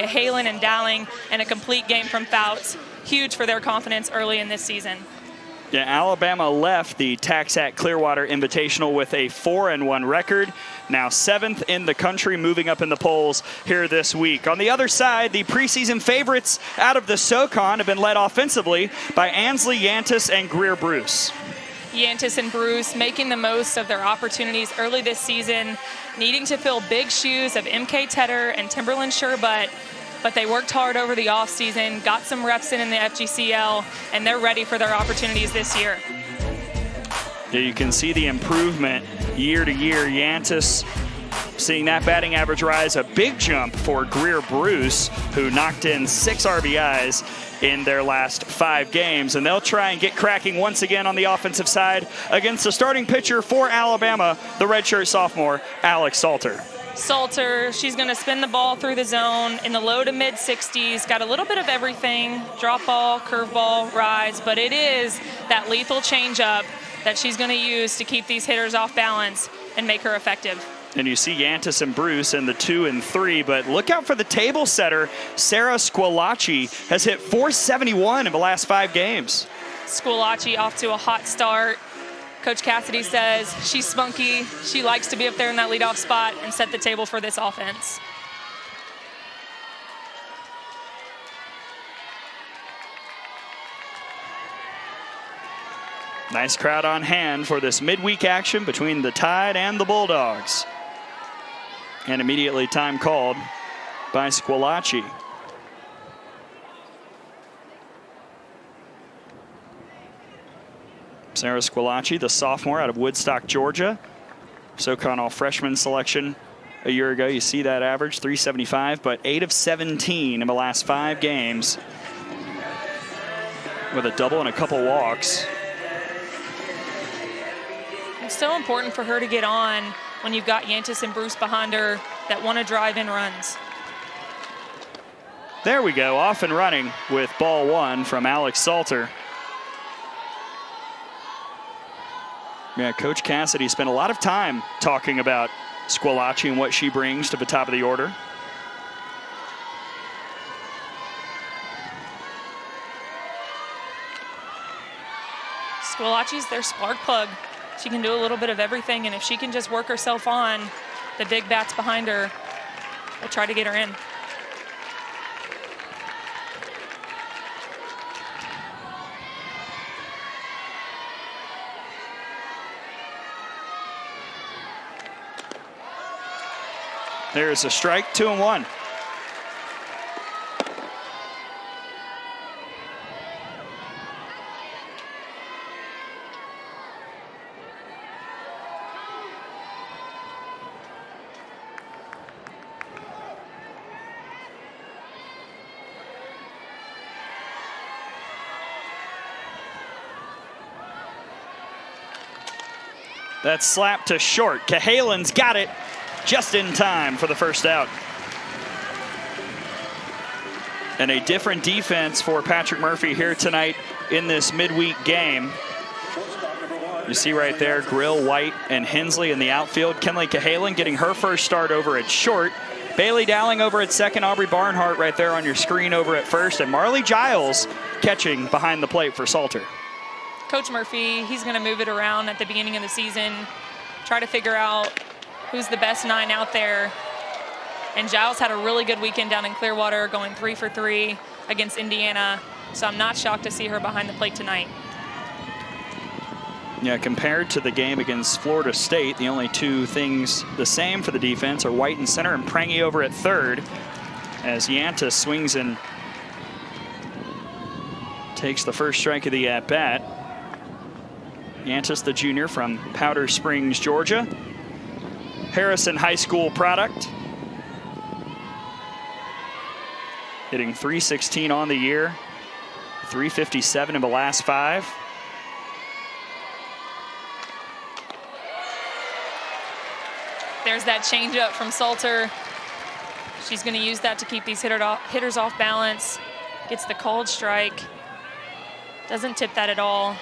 Halen and Dowling, and a complete game from Fouts. Huge for their confidence early in this season. Yeah, Alabama left the Taxat Clearwater Invitational with a 4-1 record. Now 7th in the country, moving up in the polls here this week. On the other side, the preseason favorites out of the SoCon have been led offensively by Ansley Yantis and Greer Bruce. Yantis and Bruce making the most of their opportunities early this season, needing to fill big shoes of MK Tedder and Timberland Sherbut, but they worked hard over the offseason, got some reps in the FGCL, and they're ready for their opportunities this year. Yeah, you can see the improvement year to year. Yantis seeing that batting average rise, a big jump for Greer Bruce, who knocked in 6 RBIs in their last 5 games. And they'll try and get cracking once again on the offensive side against the starting pitcher for Alabama, the redshirt sophomore, Alex Salter. Salter, she's going to spin the ball through the zone in the low to mid 60s. Got a little bit of everything, drop ball, curve ball, rise, but it is that lethal changeup that she's going to use to keep these hitters off balance and make her effective. And you see Yantis and Bruce in the 2 and 3, but look out for the table setter. Sarah Squillaci has hit .471 in the last 5 games. Squillaci off to a hot start. Coach Cassidy says she's spunky. She likes to be up there in that leadoff spot and set the table for this offense. Nice crowd on hand for this midweek action between the Tide and the Bulldogs. And immediately time called by Squillaci. Sarah Squillaci, the sophomore out of Woodstock, Georgia. SoCon all-freshman selection a year ago. You see that average, 375, but 8 of 17 in the last 5 games with a double and a couple walks. It's so important for her to get on when you've got Yantis and Bruce behind her that want to drive in runs. There we go, off and running with ball 1 from Alex Salter. Yeah, Coach Cassidy spent a lot of time talking about Squillaci and what she brings to the top of the order. Squillaci's their spark plug. She can do a little bit of everything, and if she can just work herself on the big bats behind her, they'll try to get her in. There's a strike, 2-1. That slap to short. Cahalan's got it just in time for the first out. And a different defense for Patrick Murphy here tonight in this midweek game. You see right there, Grill, White, and Hensley in the outfield. Kenley Cahalan getting her first start over at short. Bailey Dowling over at second. Aubrey Barnhart right there on your screen over at first. And Marley Giles catching behind the plate for Salter. Coach Murphy, he's going to move it around at the beginning of the season, try to figure out who's the best 9 out there. And Giles had a really good weekend down in Clearwater, going 3 for 3 against Indiana. So I'm not shocked to see her behind the plate tonight. Yeah, compared to the game against Florida State, the only 2 things the same for the defense are White in center and Prangy over at third, as Yantis swings and takes the first strike of the at-bat. Yantis, the junior from Powder Springs, Georgia. Harrison High School product. Hitting .316 on the year, .357 in the last 5. There's that changeup from Salter. She's going to use that to keep these hitters off balance. Gets the called strike. Doesn't tip that at all.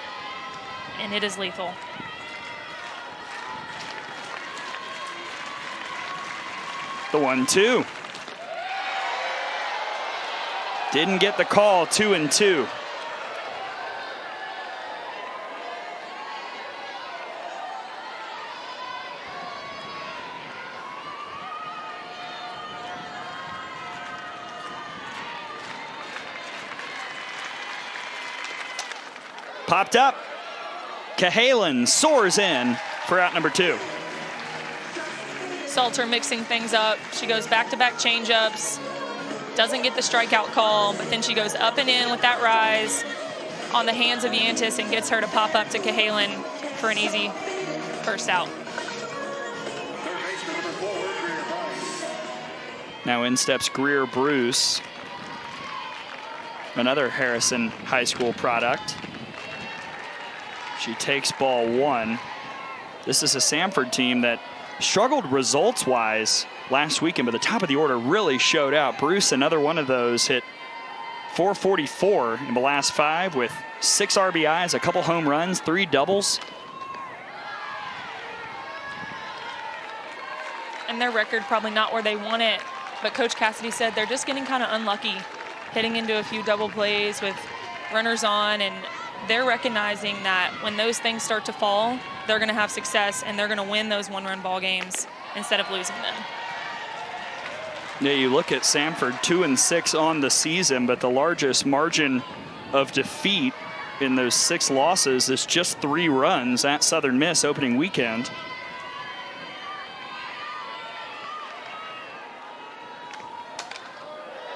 And it is lethal. The 1-2. Didn't get the call, 2-2. Popped up. Cahalan soars in for out number 2. Salter mixing things up. She goes back-to-back changeups. Doesn't get the strikeout call, but then she goes up and in with that rise on the hands of Yantis and gets her to pop up to Cahalan for an easy first out. Now in steps Greer Bruce, another Harrison High School product. She takes ball 1. This is a Samford team that struggled results-wise last weekend, but the top of the order really showed out. Bruce, another one of those, hit .444 in the last 5 with 6 RBIs, a couple home runs, 3 doubles. And their record probably not where they want it, but Coach Cassidy said they're just getting kind of unlucky, hitting into a few double plays with runners on, and they're recognizing that when those things start to fall, they're going to have success and they're going to win those one-run ball games instead of losing them. Yeah, you look at Samford, 2-6 on the season, but the largest margin of defeat in those 6 losses is just 3 runs at Southern Miss opening weekend.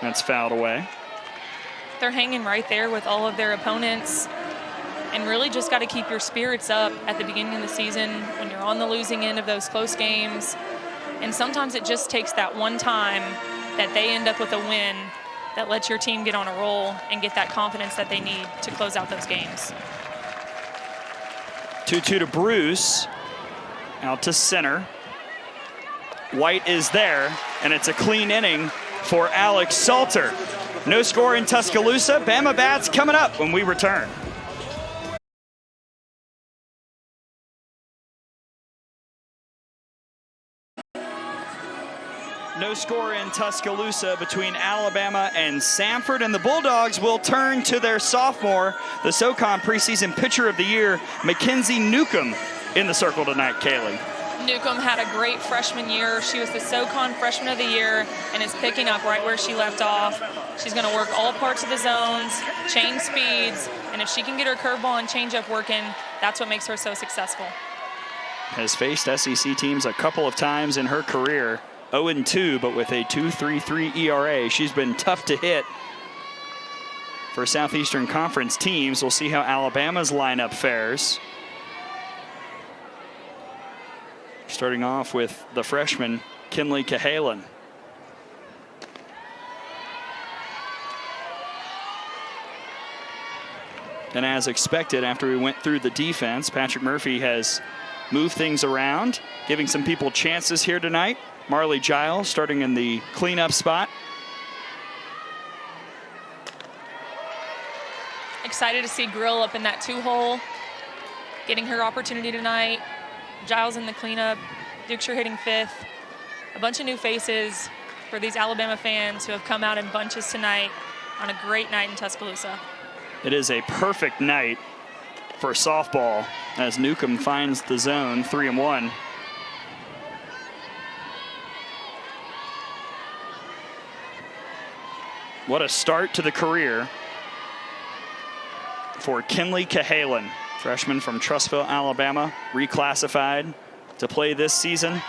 That's fouled away. They're hanging right there with all of their opponents, and really just got to keep your spirits up at the beginning of the season when you're on the losing end of those close games. And sometimes it just takes that one time that they end up with a win that lets your team get on a roll and get that confidence that they need to close out those games. 2-2 to Bruce, out to center. White is there, and it's a clean inning for Alex Salter. No score in Tuscaloosa. Bama Bats coming up when we return. No score in Tuscaloosa between Alabama and Samford, and the Bulldogs will turn to their sophomore, the SoCon preseason pitcher of the year, Mackenzie Newcomb, in the circle tonight, Kaylee. Newcomb had a great freshman year. She was the SoCon freshman of the year and is picking up right where she left off. She's going to work all parts of the zones, change speeds, and if she can get her curveball and changeup working, that's what makes her so successful. Has faced SEC teams a couple of times in her career. 0-2, but with a 2.33 ERA. She's been tough to hit for Southeastern Conference teams. We'll see how Alabama's lineup fares. Starting off with the freshman, Kinley Cahalan. And as expected, after we went through the defense, Patrick Murphy has moved things around, giving some people chances here tonight. Marley Giles starting in the cleanup spot. Excited to see Grill up in that 2-hole, getting her opportunity tonight. Giles in the cleanup, Dukeshire hitting 5th. A bunch of new faces for these Alabama fans who have come out in bunches tonight on a great night in Tuscaloosa. It is a perfect night for softball as Newcomb finds the zone, 3-1. What a start to the career for Kinley Cahalan, freshman from Trussville, Alabama, reclassified to play this season.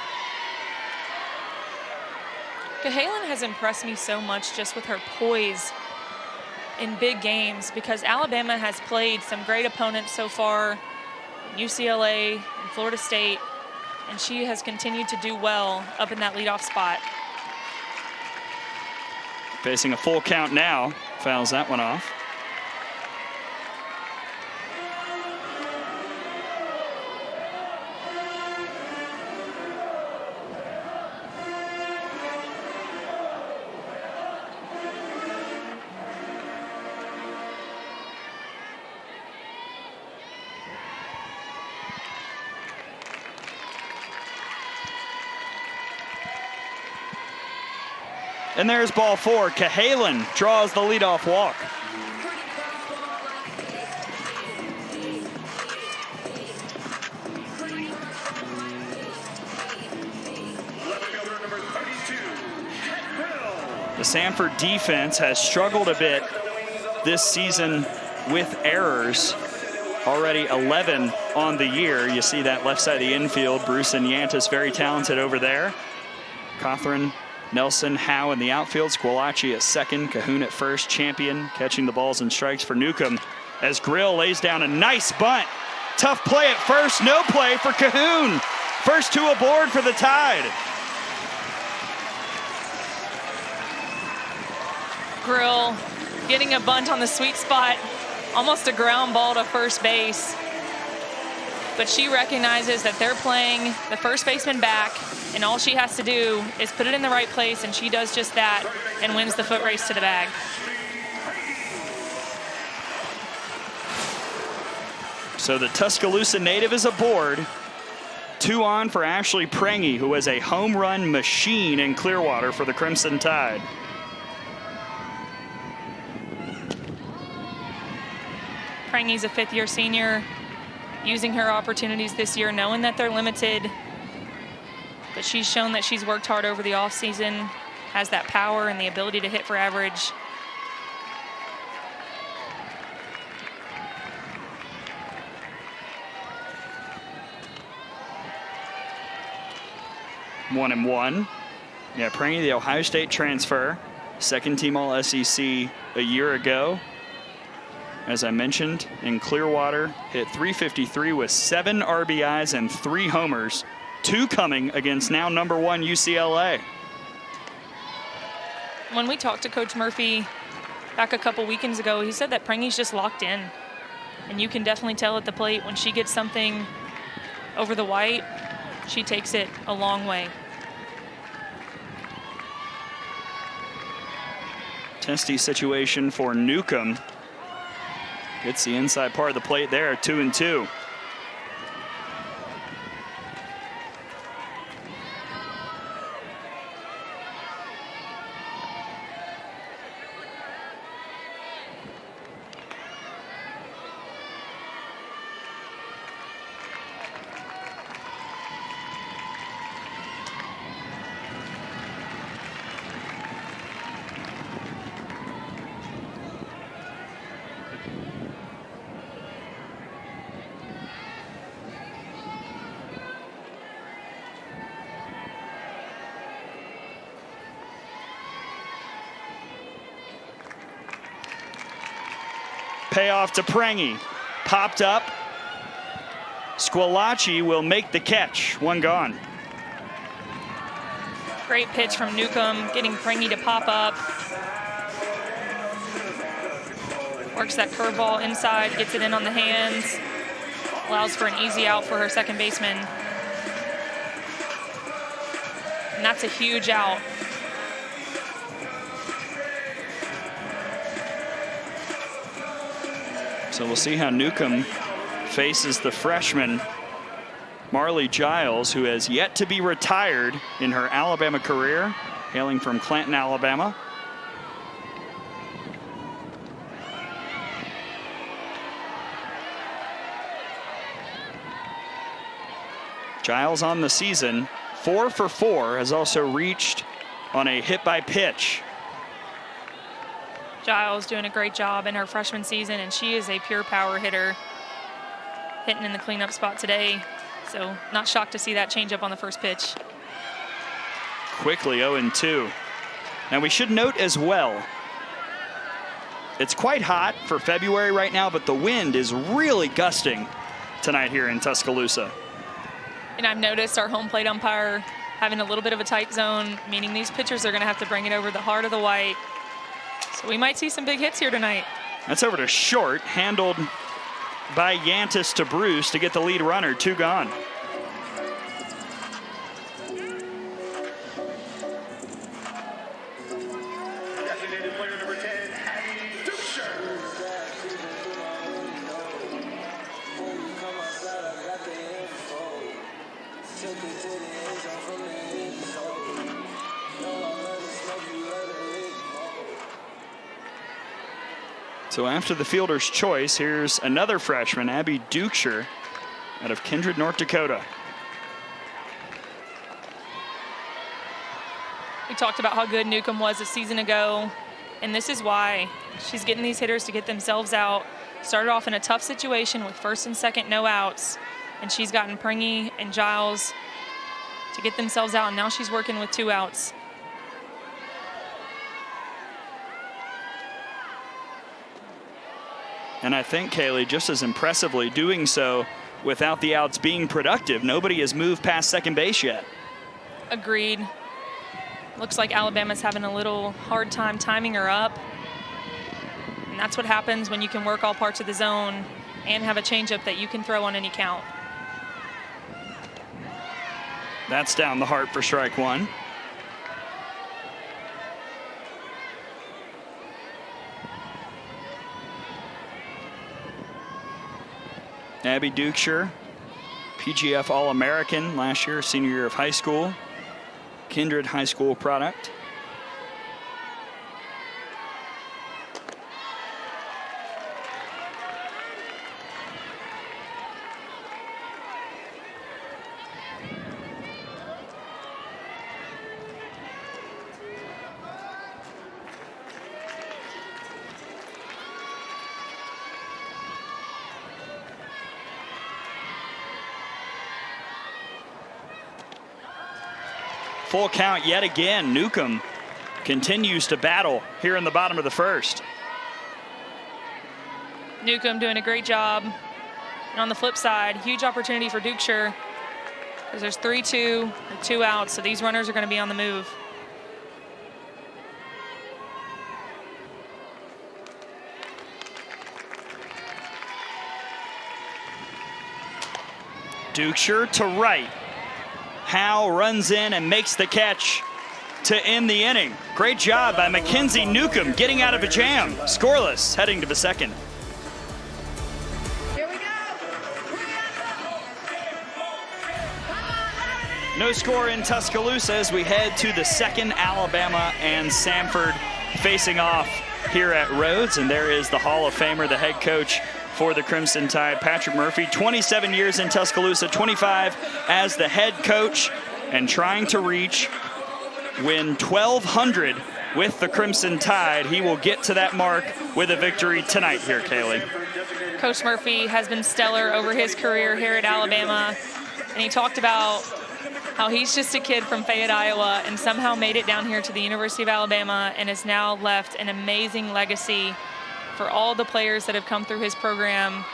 Cahalan has impressed me so much just with her poise in big games because Alabama has played some great opponents so far, UCLA and Florida State, and she has continued to do well up in that leadoff spot. Facing a full count now, fouls that one off. And there's ball 4. Cahalan draws the leadoff walk. The Samford defense has struggled a bit this season with errors. Already 11 on the year. You see that left side of the infield. Bruce and Yantis very talented over there. Cawthron, Nelson, Howe in the outfield. Squillace at second. Cahoon at first. Champion catching the balls and strikes for Newcomb as Grill lays down a nice bunt. Tough play at first. No play for Cahoon. First 2 aboard for the Tide. Grill getting a bunt on the sweet spot. Almost a ground ball to first base. But she recognizes that they're playing the first baseman back, and all she has to do is put it in the right place, and she does just that and wins the foot race to the bag. So the Tuscaloosa native is aboard. 2 on for Ashley Prangy, who is a home run machine in Clearwater for the Crimson Tide. Prangy's a 5th-year senior, using her opportunities this year, knowing that they're limited. But she's shown that she's worked hard over the offseason, has that power and the ability to hit for average. One and one. Yeah, Prangy, the Ohio State transfer, second team All-SEC a year ago. As I mentioned, in Clearwater, hit .353 with 7 RBIs and 3 homers, 2 coming against now number 1 UCLA. When we talked to Coach Murphy back a couple weekends ago, he said that Prangy's just locked in. And you can definitely tell at the plate when she gets something over the white, she takes it a long way. Testy situation for Newcomb. Gets the inside part of the plate there, 2-2. Payoff to Prangy. Popped up. Squillace will make the catch. 1 gone. Great pitch from Newcomb, getting Prangy to pop up. Works that curveball inside, gets it in on the hands. Allows for an easy out for her second baseman. And that's a huge out. So we'll see how Newcomb faces the freshman Marley Giles, who has yet to be retired in her Alabama career, hailing from Clanton, Alabama. Giles on the season, 4 for 4, has also reached on a hit by pitch. Giles doing a great job in her freshman season, and she is a pure power hitter, hitting in the cleanup spot today. So not shocked to see that change up on the first pitch. Quickly 0-2. Now we should note as well, it's quite hot for February right now, but the wind is really gusting tonight here in Tuscaloosa. And I've noticed our home plate umpire having a little bit of a tight zone, meaning these pitchers are going to have to bring it over the heart of the white. So we might see some big hits here tonight. That's over to short, handled by Yantis to Bruce to get the lead runner, 2 gone. So after the fielder's choice, here's another freshman, Abby Dukeshire, out of Kindred, North Dakota. We talked about how good Newcomb was a season ago, and this is why. She's getting these hitters to get themselves out. Started off in a tough situation with first and second no outs, and she's gotten Pringy and Giles to get themselves out, and now she's working with 2 outs. And I think, Kaylee, just as impressively doing so without the outs being productive. Nobody has moved past second base yet. Agreed. Looks like Alabama's having a little hard time timing her up. And that's what happens when you can work all parts of the zone and have a changeup that you can throw on any count. That's down the heart for strike 1. Abby Dukeshire, PGF All-American last year, senior year of high school. Kindred high school product. Full count yet again. Newcomb continues to battle here in the bottom of the first. Newcomb doing a great job. And on the flip side, huge opportunity for Dukeshire, because there's 3-2 with 2 outs, so these runners are going to be on the move. Dukeshire to right. Howe runs in and makes the catch to end the inning. Great job by Mackenzie Newcomb getting out of a jam. Scoreless, heading to the second. Here we go. No score in Tuscaloosa as we head to the second. Alabama and Samford facing off here at Rhodes. And there is the Hall of Famer, the head coach for the Crimson Tide, Patrick Murphy. 27 years in Tuscaloosa, 25 as the head coach, and trying to win 1,200 with the Crimson Tide. He will get to that mark with a victory tonight here, Kaylee. Coach Murphy has been stellar over his career here at Alabama, and he talked about how he's just a kid from Fayette, Iowa, and somehow made it down here to the University of Alabama and has now left an amazing legacy for all the players that have come through his program.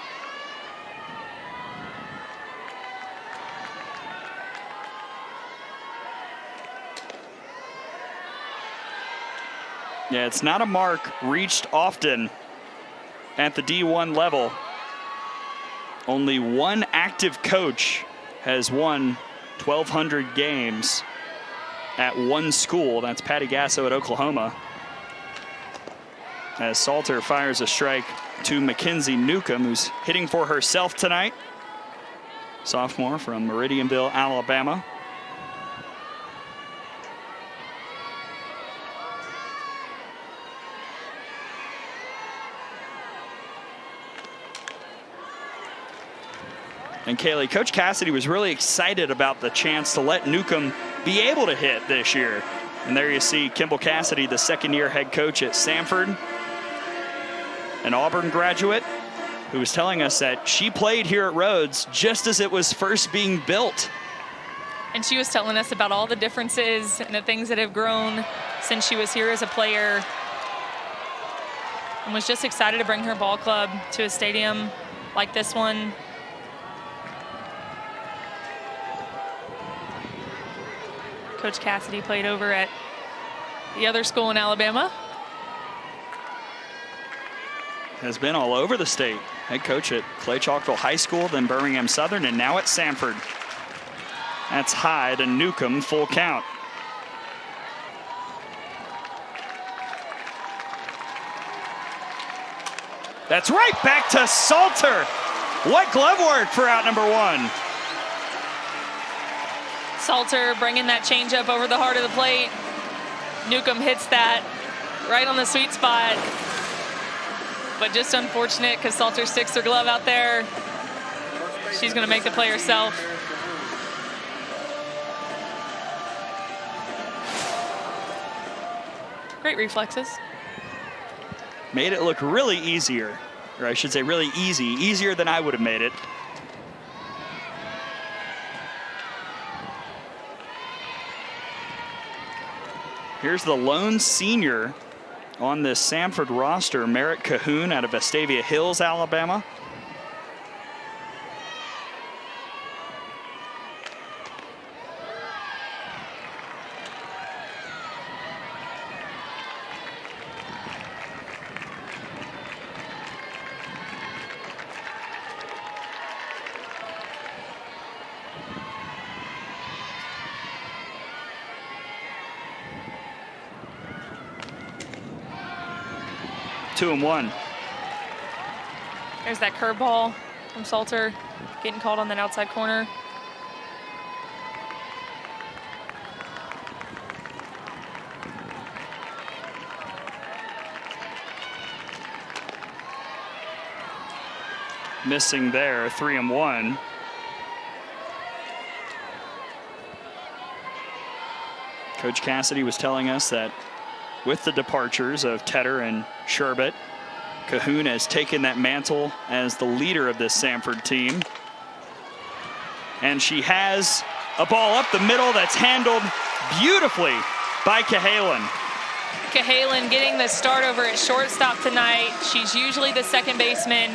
Yeah, it's not a mark reached often at the D1 level. Only one active coach has won 1,200 games at one school. That's Patty Gasso at Oklahoma. As Salter fires a strike to Mackenzie Newcomb, who's hitting for herself tonight. Sophomore from Meridianville, Alabama. And Kaylee, Coach Cassidy was really excited about the chance to let Newcomb be able to hit this year. And there you see Kimball Cassidy, the second-year head coach at Samford, an Auburn graduate, who was telling us that she played here at Rhodes just as it was first being built. And she was telling us about all the differences and the things that have grown since she was here as a player, and was just excited to bring her ball club to a stadium like this one. Coach Cassidy played over at the other school in Alabama. Has been all over the state. Head coach at Clay Chalkville High School, then Birmingham Southern, and now at Samford. That's high to Newcomb, full count. That's right, back to Salter. What glove work for out number 1. Salter bringing that changeup over the heart of the plate. Newcomb hits that right on the sweet spot. but just unfortunate because Salter sticks her glove out there. She's going to make the play herself. Great reflexes. Made it look really easier, or I should say really easy, easier than I would have made it. Here's the lone senior on this Samford roster, Merritt Cahoon out of Vestavia Hills, Alabama. Two and one. There's that curveball from Salter, getting called on that outside corner. Missing there, 3-1. Coach Cassidy was telling us that with the departures of Tedder and Sherbet, Cahoon has taken that mantle as the leader of this Samford team. And she has a ball up the middle that's handled beautifully by Cahalan. Cahalan getting the start over at shortstop tonight. She's usually the second baseman,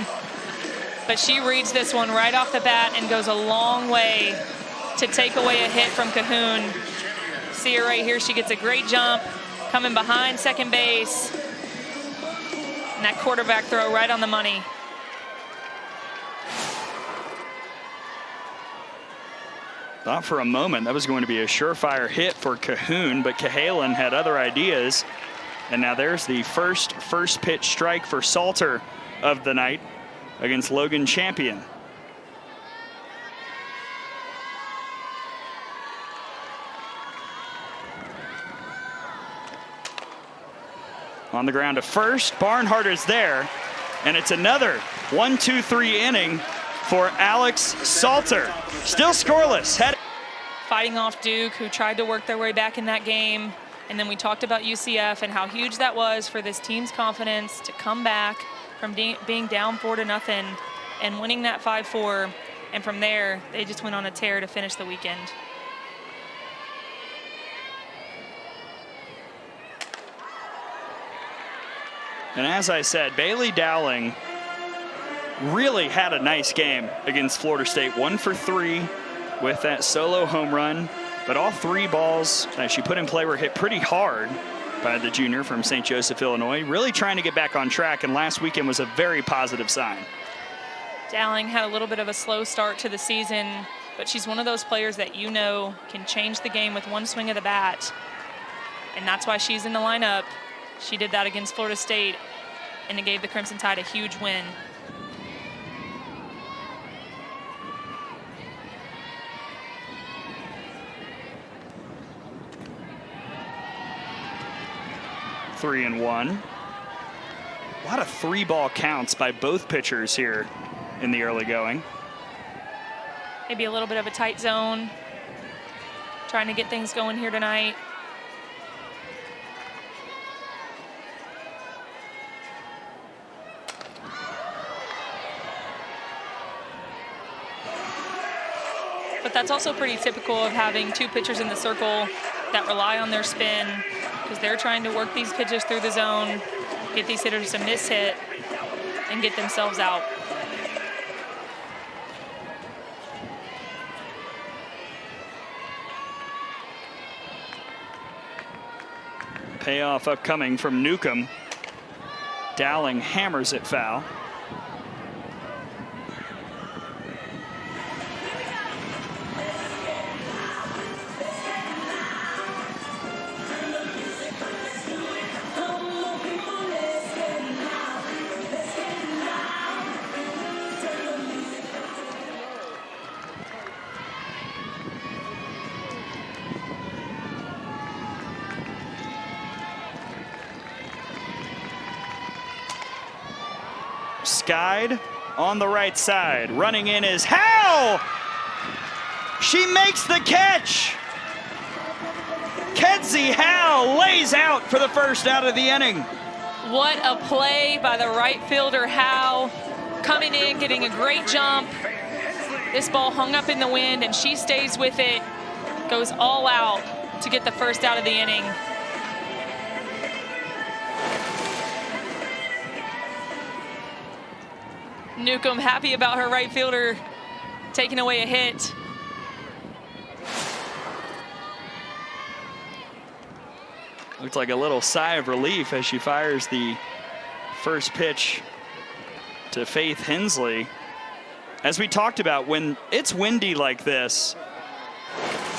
but she reads this one right off the bat and goes a long way to take away a hit from Cahoon. See her right here, she gets a great jump, coming behind second base. And that quarterback throw right on the money. Thought for a moment that was going to be a surefire hit for Cahoon, but Cahalan had other ideas. And now there's the first pitch strike for Salter of the night against Logan Champion. On the ground to first, Barnhart is there, and it's another 1-2-3 inning for Alex Salter. Still scoreless. Fighting off Duke, who tried to work their way back in that game. And then we talked about UCF and how huge that was for this team's confidence to come back from being down 4-0 and winning that 5-4. And from there, they just went on a tear to finish the weekend. And as I said, Bailey Dowling really had a nice game against Florida State. 1 for 3 with that solo home run. But all 3 balls that she put in play were hit pretty hard by the junior from St. Joseph, Illinois. Really trying to get back on track, and last weekend was a very positive sign. Dowling had a little bit of a slow start to the season, but she's one of those players that you know can change the game with one swing of the bat. And that's why she's in the lineup. She did that against Florida State, and it gave the Crimson Tide a huge win. Three and one. A lot of 3-ball counts by both pitchers here in the early going. Maybe a little bit of a tight zone. Trying to get things going here tonight. But that's also pretty typical of having 2 pitchers in the circle that rely on their spin, because they're trying to work these pitches through the zone, get these hitters to miss hit, and get themselves out. Payoff upcoming from Newcomb. Dowling hammers it foul. skied on the right side. Running in is Howe. She makes the catch. Kenzie Howe lays out for the first out of the inning. What a play by the right fielder, Howe. Coming in, getting a great jump. This ball hung up in the wind, and she stays with it. Goes all out to get the first out of the inning. Newcomb happy about her right fielder taking away a hit. Looked like a little sigh of relief as she fires the first pitch to Faith Hensley. As we talked about, when it's windy like this,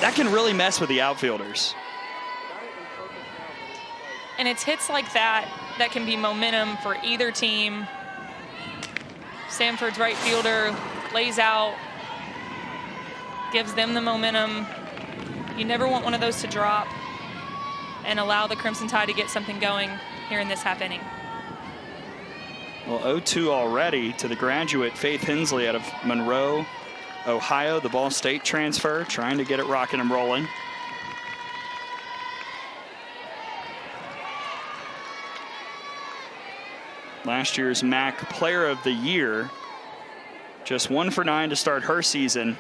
that can really mess with the outfielders. And it's hits like that that can be momentum for either team. Samford's right fielder lays out, gives them the momentum. You never want one of those to drop and allow the Crimson Tide to get something going here in this half inning. Well, 0-2 already to the graduate Faith Hensley out of Monroe, Ohio, the Ball State transfer, trying to get it rocking and rolling. Last year's MAC Player of the Year, just 1 for 9 to start her season.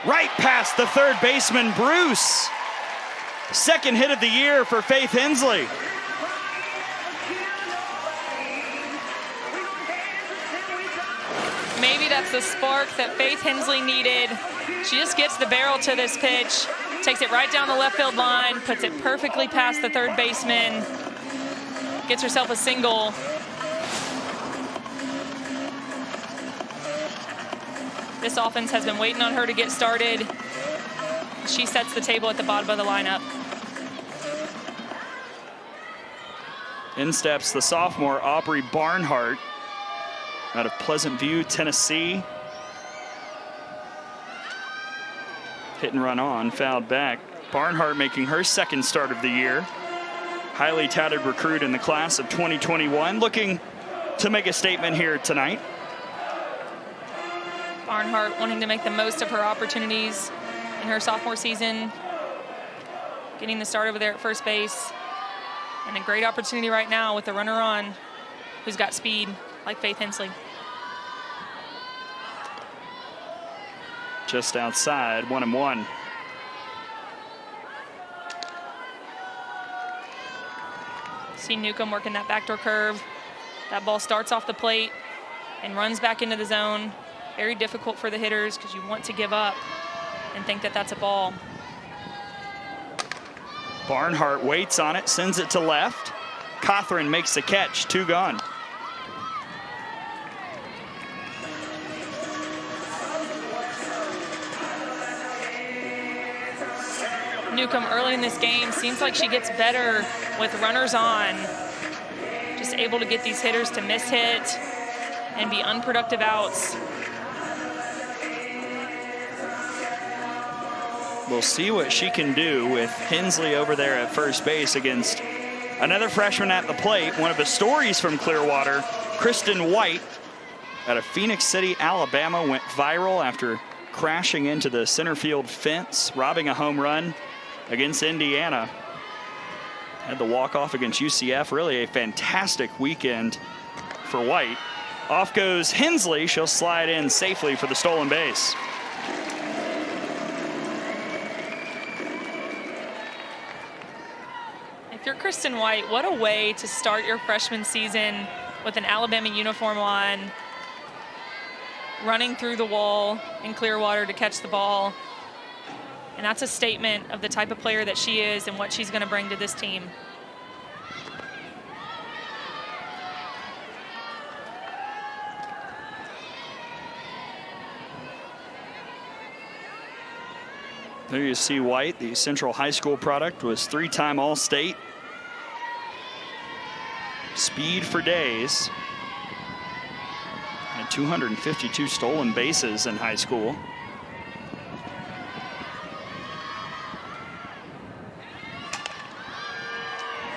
Right past the third baseman, Bruce. Second hit of the year for Faith Hensley. Maybe that's the spark that Faith Hensley needed. She just gets the barrel to this pitch, takes it right down the left field line, puts it perfectly past the third baseman, gets herself a single. This offense has been waiting on her to get started. She sets the table at the bottom of the lineup. In steps the sophomore Aubrey Barnhart out of Pleasant View, Tennessee. Hit and run on, fouled back. Barnhart making her second start of the year. Highly touted recruit in the class of 2021, looking to make a statement here tonight. Barnhart wanting to make the most of her opportunities in her sophomore season, getting the start over there at first base, and a great opportunity right now with the runner on who's got speed like Faith Hensley. Just outside, 1-1. See Newcomb working that backdoor curve. That ball starts off the plate and runs back into the zone. Very difficult for the hitters because you want to give up and think that that's a ball. Barnhart waits on it, sends it to left. Cothran makes the catch, 2 gone. Newcomb early in this game seems like she gets better with runners on. Just able to get these hitters to miss hit and be unproductive outs. We'll see what she can do with Hensley over there at first base against another freshman at the plate. One of the stories from Clearwater, Kristen White out of Phoenix City, Alabama, went viral after crashing into the center field fence, robbing a home run against Indiana. Had the walk-off against UCF. Really a fantastic weekend for White. Off goes Hensley. She'll slide in safely for the stolen base. If you're Kristen White, what a way to start your freshman season with an Alabama uniform on, running through the wall in Clearwater to catch the ball. And that's a statement of the type of player that she is and what she's going to bring to this team. There you see White, the Central High School product, was 3-time All-State. Speed for days. Had 252 stolen bases in high school.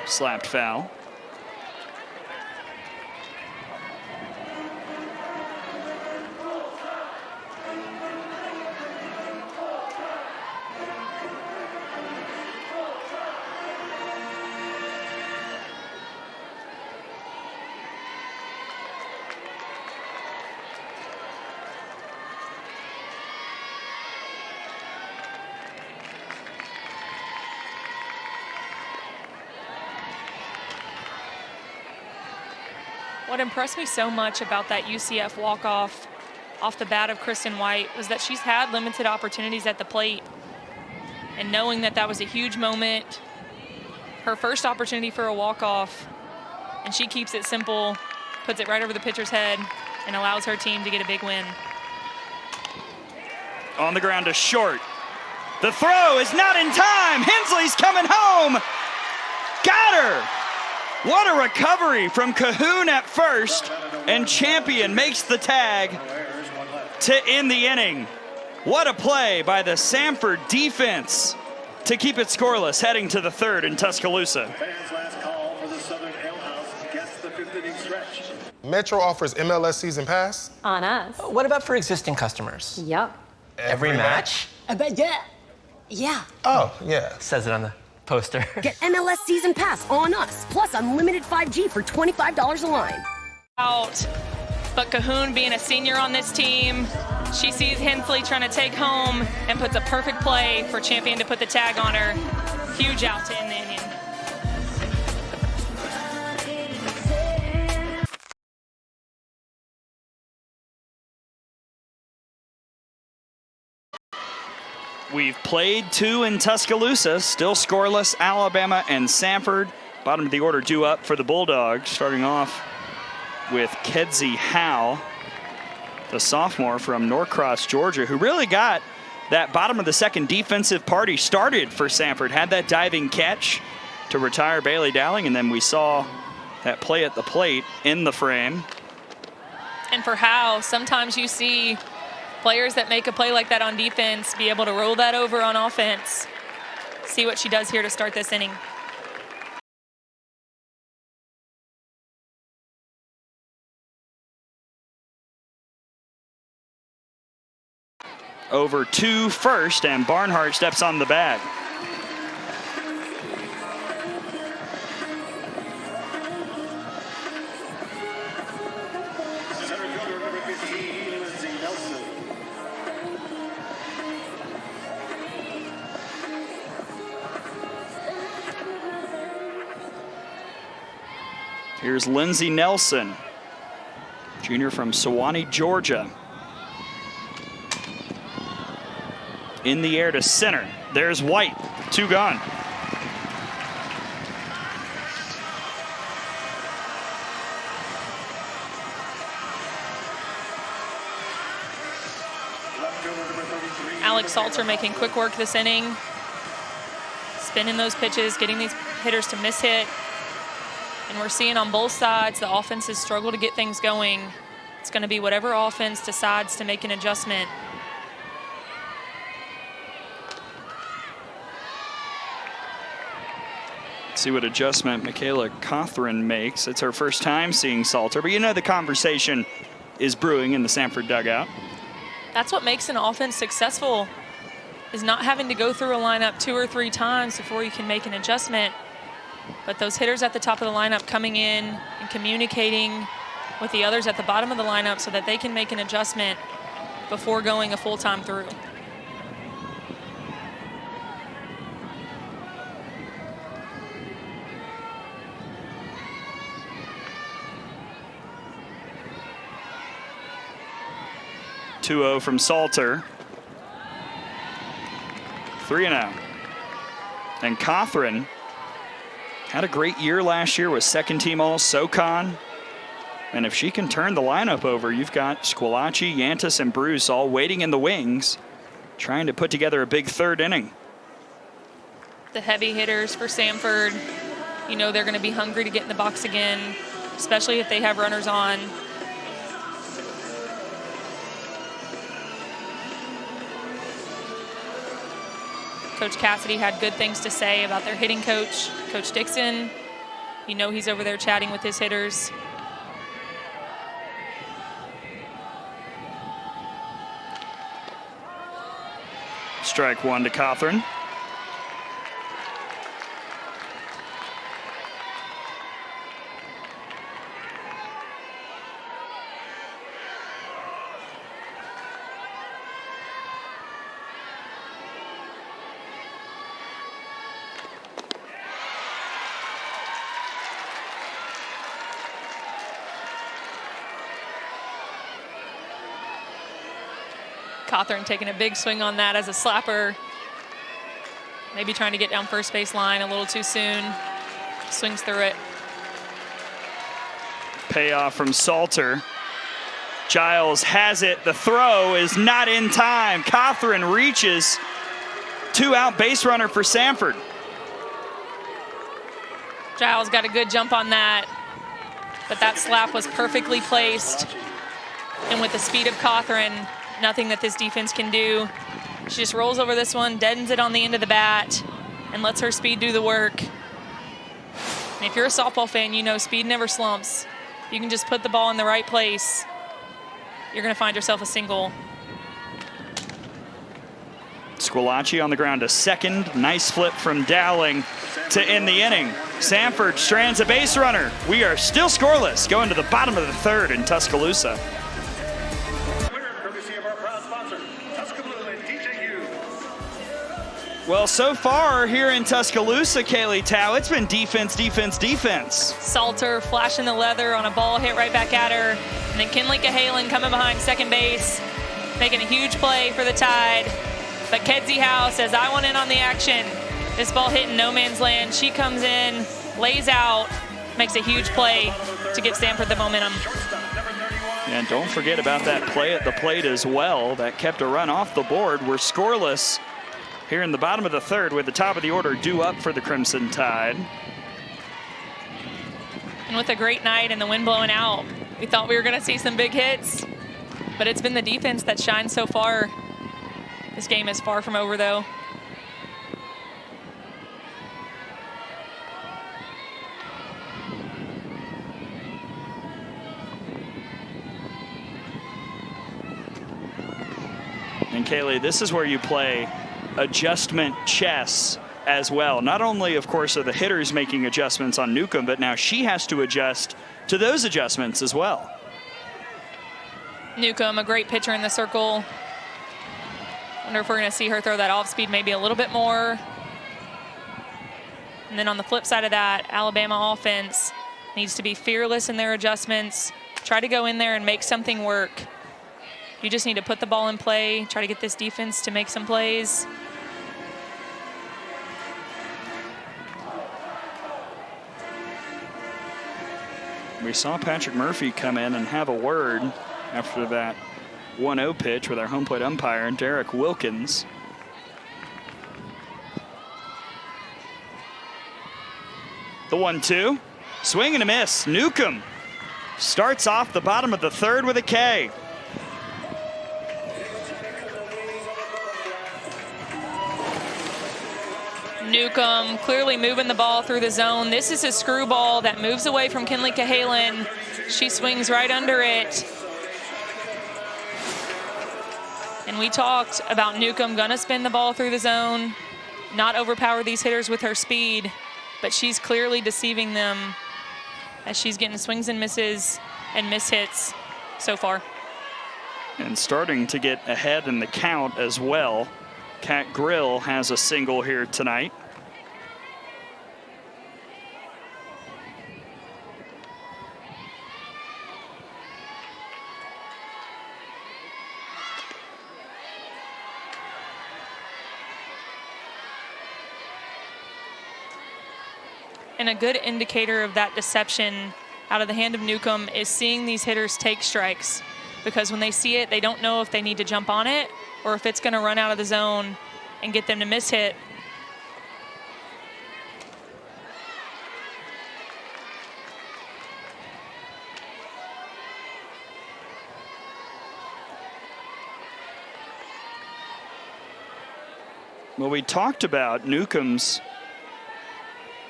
Slapped foul. What impressed me so much about that UCF walk-off off the bat of Kristen White was that she's had limited opportunities at the plate. And knowing that that was a huge moment, her first opportunity for a walk-off, and she keeps it simple, puts it right over the pitcher's head, and allows her team to get a big win. On the ground to short. The throw is not in time. Hensley's coming home. Got her. What a recovery from Cahoon at first, and Champion makes the tag to end the inning. What a play by the Samford defense to keep it scoreless heading to the third in Tuscaloosa. Fans' last call for the Southern Ale House gets the fifth inning stretch. Metro offers MLS Season Pass. On us. What about for existing customers? Yep. Every match? I bet, yeah. Oh, yeah. Says it on the poster. Get MLS Season Pass on us, plus unlimited 5G for $25 a line. Out, but Cahoon being a senior on this team, she sees Hensley trying to take home and puts a perfect play for Champion to put the tag on her. Huge out to end the inning. We've played two in Tuscaloosa, still scoreless. Alabama and Samford. Bottom of the order due up for the Bulldogs, starting off with Kedzie Howe, the sophomore from Norcross, Georgia, who really got that bottom of the second defensive party started for Samford. Had that diving catch to retire Bailey Dowling, and then we saw that play at the plate in the frame. And for Howe, sometimes you see players that make a play like that on defense be able to roll that over on offense. See what she does here to start this inning. Over to first, and Barnhart steps on the bag. Center fielder number 15, Lindsey Nelson. Here's Lindsey Nelson, junior from Sewanee, Georgia. In the air to center. There's White, two gone. Alex Salter making quick work this inning. Spinning those pitches, getting these hitters to miss hit. And we're seeing on both sides the offenses struggle to get things going. It's going to be whatever offense decides to make an adjustment. See what adjustment Michaela Cothran makes. It's her first time seeing Salter, but you know the conversation is brewing in the Samford dugout. That's what makes an offense successful, is not having to go through a lineup 2 or 3 times before you can make an adjustment. But those hitters at the top of the lineup coming in and communicating with the others at the bottom of the lineup so that they can make an adjustment before going a full time through. (2-0) from Salter. 3-0. And Cothran had a great year last year with second team all SoCon. And if she can turn the lineup over, you've got Squillace, Yantis, and Bruce all waiting in the wings, trying to put together a big third inning. The heavy hitters for Samford, you know they're going to be hungry to get in the box again, especially if they have runners on. Coach Cassidy had good things to say about their hitting coach, Coach Dixon. You know he's over there chatting with his hitters. Strike one to Cawthorn. Cawthorn taking a big swing on that as a slapper. Maybe trying to get down first base line a little too soon. Swings through it. Payoff from Salter. Giles has it. The throw is not in time. Cawthorn reaches. 2-out base runner for Samford. Giles got a good jump on that, but that slap was perfectly placed. And with the speed of Cawthorn, nothing that this defense can do. She just rolls over this one, deadens it on the end of the bat, and lets her speed do the work. And if you're a softball fan, you know speed never slumps. You can just put the ball in the right place. You're going to find yourself a single. Squillace on the ground to second. Nice flip from Dowling to end the inning. Samford strands a base runner. We are still scoreless going to the bottom of the third in Tuscaloosa. Well, so far here in Tuscaloosa, Kaylee Tao, it's been defense, defense, defense. Salter flashing the leather on a ball hit right back at her. And then Kinley Cahalan coming behind second base, making a huge play for the Tide. But Kedzie Howe says, I want in on the action. This ball hit in no man's land. She comes in, lays out, makes a huge play to give Samford the momentum. And don't forget about that play at the plate as well. That kept a run off the board. We're scoreless here in the bottom of the third with the top of the order due up for the Crimson Tide. And with a great night and the wind blowing out, we thought we were going to see some big hits, but it's been the defense that shined so far. This game is far from over, though. And Kaylee, this is where you play adjustment chess as well. Not only, of course, are the hitters making adjustments on Newcomb, but now she has to adjust to those adjustments as well. Newcomb, a great pitcher in the circle. Wonder if we're going to see her throw that off speed maybe a little bit more. And then on the flip side of that, Alabama offense needs to be fearless in their adjustments. Try to go in there and make something work. You just need to put the ball in play, try to get this defense to make some plays. We saw Patrick Murphy come in and have a word after that 1-0 pitch with our home plate umpire, Derek Wilkins. The 1-2, swing and a miss. Newcomb starts off the bottom of the third with a K. Newcomb clearly moving the ball through the zone. This is a screwball that moves away from Kinley Cahalan. She swings right under it. And we talked about Newcomb gonna spin the ball through the zone, not overpower these hitters with her speed, but she's clearly deceiving them as she's getting swings and misses and miss hits so far. And starting to get ahead in the count as well. Kat Grill has a single here tonight. And a good indicator of that deception out of the hand of Newcomb is seeing these hitters take strikes, because when they see it, they don't know if they need to jump on it or if it's going to run out of the zone and get them to miss hit. Well, we talked about Newcomb's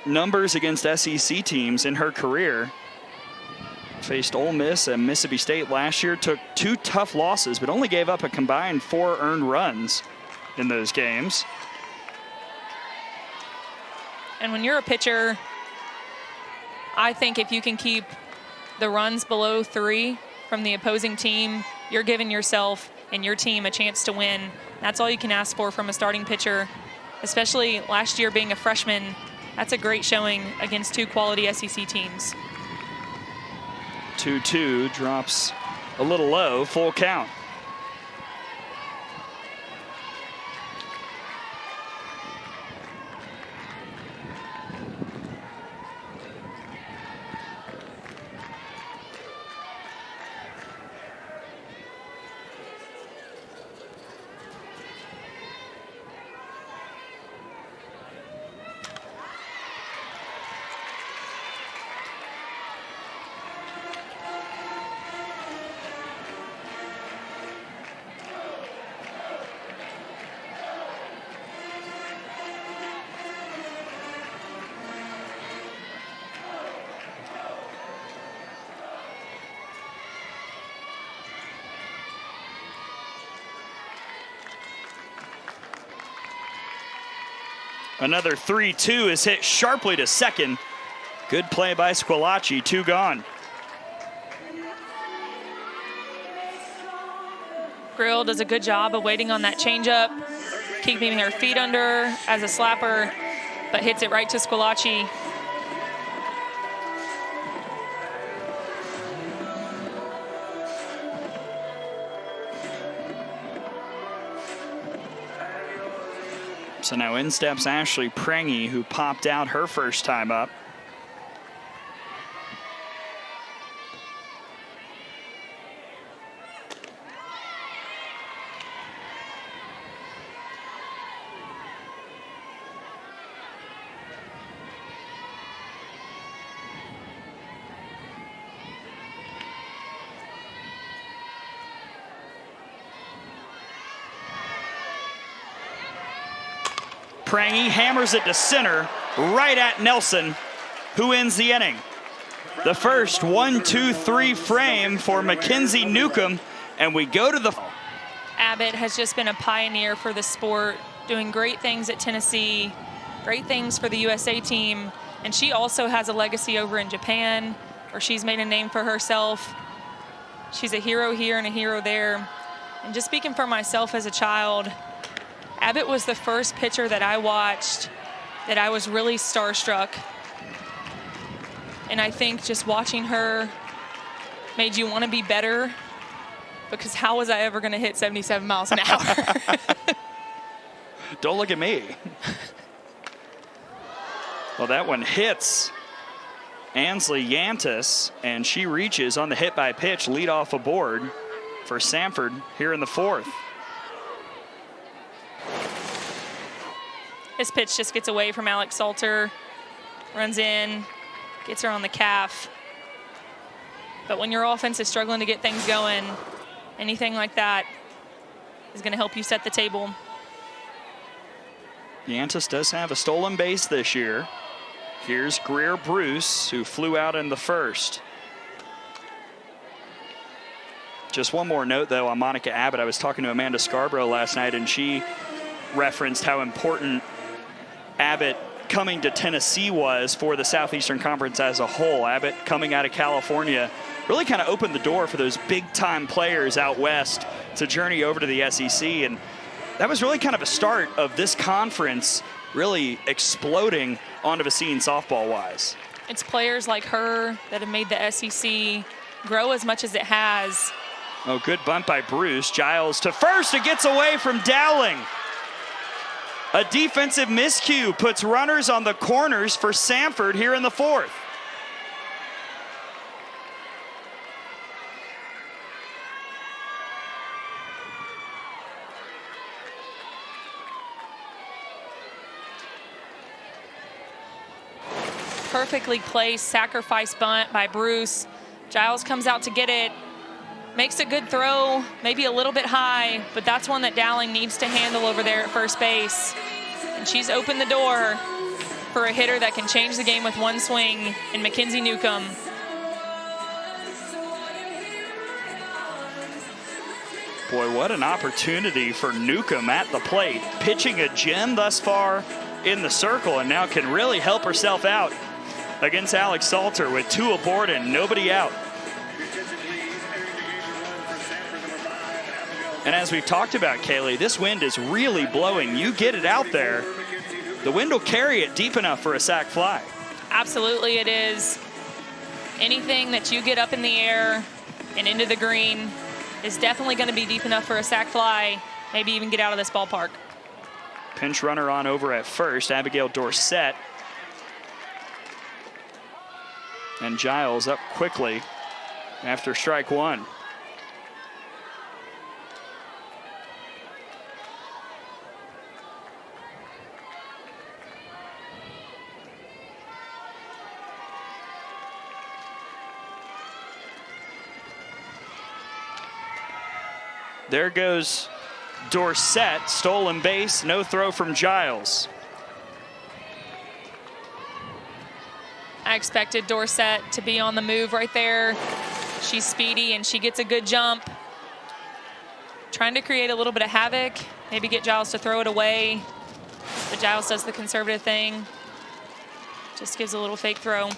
numbers against SEC teams in her career. Faced Ole Miss and Mississippi State last year, took 2 tough losses, but only gave up a combined 4 earned runs in those games. And when you're a pitcher, I think if you can keep the runs below 3 from the opposing team, you're giving yourself and your team a chance to win. That's all you can ask for from a starting pitcher, especially last year being a freshman. That's a great showing against 2 quality SEC teams. 2-2 drops a little low, full count. Another 3-2 is hit sharply to second. Good play by Squillaci, 2 gone. Grill does a good job of waiting on that changeup, keeping her feet under as a slapper, but hits it right to Squillaci. So now in steps Ashley Prangy, who popped out her first time up. Prangy hammers it to center, right at Nelson, who ends the inning. The first 1-2-3 frame for Mackenzie Newcomb, and we go to the... Abbott has just been a pioneer for the sport, doing great things at Tennessee, great things for the USA team, and she also has a legacy over in Japan, where she's made a name for herself. She's a hero here and a hero there. And just speaking for myself as a child, Abbott was the first pitcher that I watched that I was really starstruck. And I think just watching her made you want to be better, because how was I ever going to hit 77 miles an hour? Don't look at me. Well, that one hits Ansley Yantis, and she reaches on the hit by pitch leadoff aboard for Samford here in the 4th. This pitch just gets away from Alex Salter, runs in, gets her on the calf. But when your offense is struggling to get things going, anything like that is going to help you set the table. Yantis does have a stolen base this year. Here's Greer Bruce, who flew out in the first. Just one more note, though, on Monica Abbott. I was talking to Amanda Scarborough last night, and she referenced how important Abbott coming to Tennessee was for the Southeastern Conference as a whole. Abbott coming out of California really kind of opened the door for those big-time players out west to journey over to the SEC, and that was really kind of a start of this conference really exploding onto the scene softball-wise. It's players like her that have made the SEC grow as much as it has. Oh, good bunt by Bruce. Giles to first. It gets away from Dowling. A defensive miscue puts runners on the corners for Samford here in the 4th. Perfectly placed sacrifice bunt by Bruce. Giles comes out to get it, makes a good throw, maybe a little bit high, but that's one that Dowling needs to handle over there at first base. And she's opened the door for a hitter that can change the game with one swing in Mackenzie Newcomb. Boy, what an opportunity for Newcomb at the plate. Pitching a gem thus far in the circle, and now can really help herself out against Alex Salter with 2 aboard and nobody out. And as we've talked about, Kaylee, this wind is really blowing. You get it out there, the wind will carry it deep enough for a sac fly. Absolutely it is. Anything that you get up in the air and into the green is definitely going to be deep enough for a sac fly, maybe even get out of this ballpark. Pinch runner on over at first, Abigail Dorsett. And Giles up quickly after strike 1. There goes Dorsett, stolen base, no throw from Giles. I expected Dorsett to be on the move right there. She's speedy and she gets a good jump. Trying to create a little bit of havoc, maybe get Giles to throw it away. But Giles does the conservative thing. Just gives a little fake throw.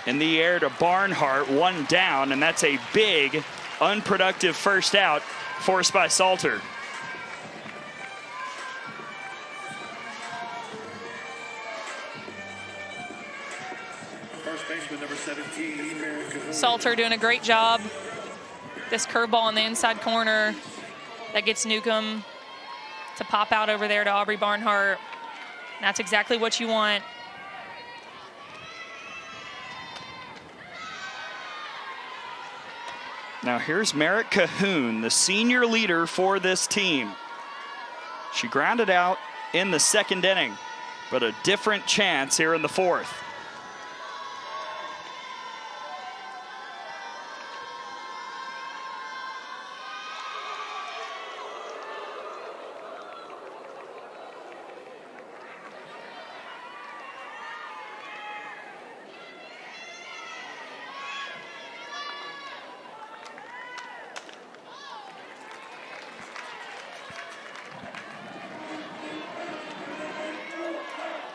In the air to Barnhart, 1 down, and that's a big, unproductive first out forced by Salter. First baseman number 17, Mary Cahoon. Salter doing a great job. This curveball on the inside corner that gets Newcomb to pop out over there to Aubrey Barnhart. That's exactly what you want. Now here's Merritt Cahoon, the senior leader for this team. She grounded out in the 2nd inning, but a different chance here in the 4th.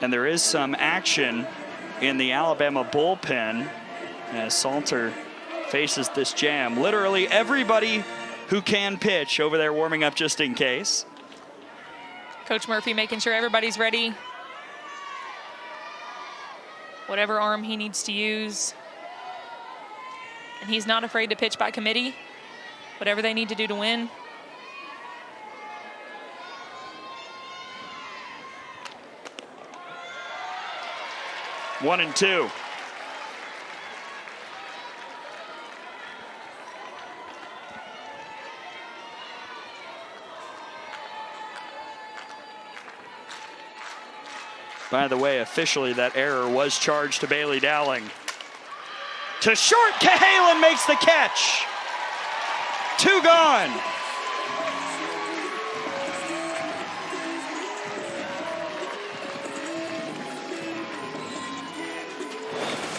And there is some action in the Alabama bullpen as Salter faces this jam. Literally everybody who can pitch over there warming up just in case. Coach Murphy making sure everybody's ready. Whatever arm he needs to use. And he's not afraid to pitch by committee. Whatever they need to do to win. One and two. By the way, officially that error was charged to Bailey Dowling. To short, Cahalan makes the catch. 2 gone.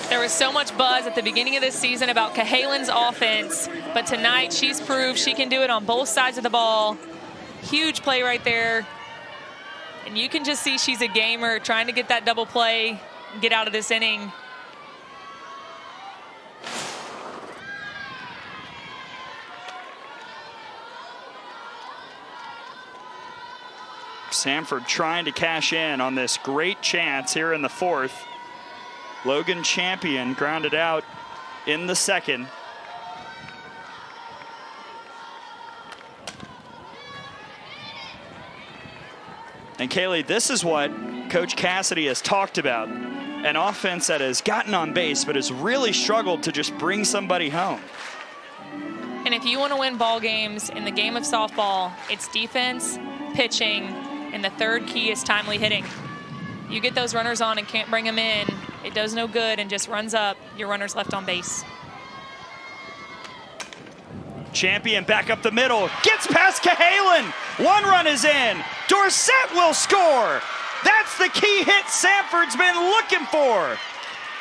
There was so much buzz at the beginning of this season about Cahalan's offense, but tonight she's proved she can do it on both sides of the ball. Huge play right there. And you can just see she's a gamer trying to get that double play and get out of this inning. Samford trying to cash in on this great chance here in the 4th. Logan Champion grounded out in the 2nd. And Kaylee, this is what Coach Cassidy has talked about. An offense that has gotten on base, but has really struggled to just bring somebody home. And if you want to win ball games in the game of softball, it's defense, pitching, and the third key is timely hitting. You get those runners on and can't bring them in, it does no good and just runs up your runners left on base. Champion back up the middle, gets past Cahalan. 1 run is in. Dorsett will score. That's the key hit Samford's been looking for.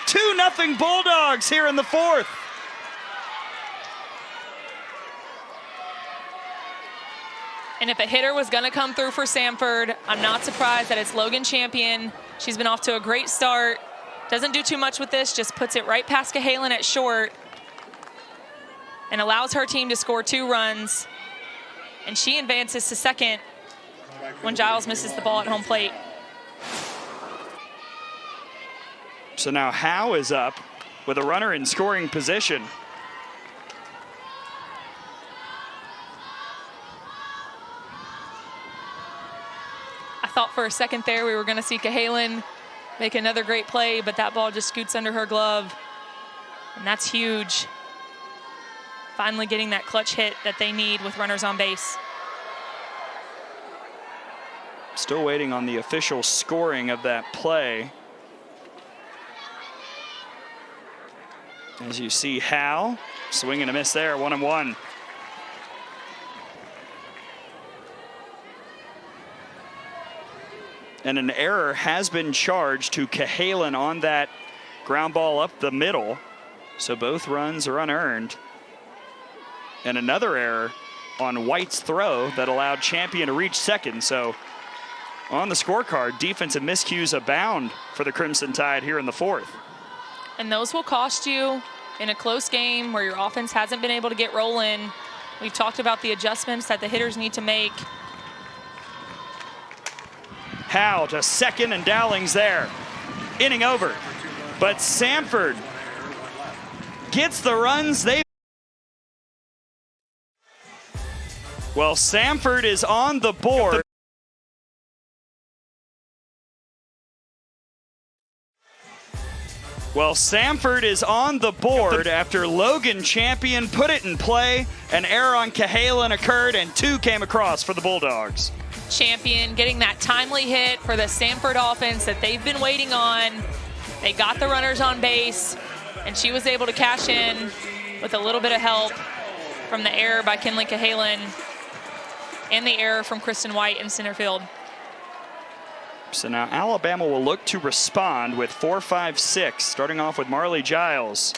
2-0 Bulldogs here in the 4th. And if a hitter was going to come through for Samford, I'm not surprised that it's Logan Champion. She's been off to a great start. Doesn't do too much with this, just puts it right past Cahalan at short and allows her team to score 2 runs. And she advances to second when Giles misses the ball at home plate. So now Howe is up with a runner in scoring position. I thought for a second there we were going to see Cahalan make another great play, but that ball just scoots under her glove. And that's huge. Finally getting that clutch hit that they need with runners on base. Still waiting on the official scoring of that play. As you see Howe, swing and a miss there, 1-1. And an error has been charged to Cahalan on that ground ball up the middle. So both runs are unearned. And another error on White's throw that allowed Champion to reach second. So on the scorecard, defensive miscues abound for the Crimson Tide here in the 4th. And those will cost you in a close game where your offense hasn't been able to get rolling. We've talked about the adjustments that the hitters need to make. Howe to second, and Dowling's there. Inning over. But Samford gets the runs they... Well, Samford is on the board. Well, Samford is on the board after Logan Champion put it in play. An error on Cahalan occurred, and 2 came across for the Bulldogs. Champion getting that timely hit for the Samford offense that they've been waiting on. They got the runners on base, and she was able to cash in with a little bit of help from the error by Kinley Cahalan and the error from Kristen White in center field. So now Alabama will look to respond with 4-5-6, starting off with Marley Giles.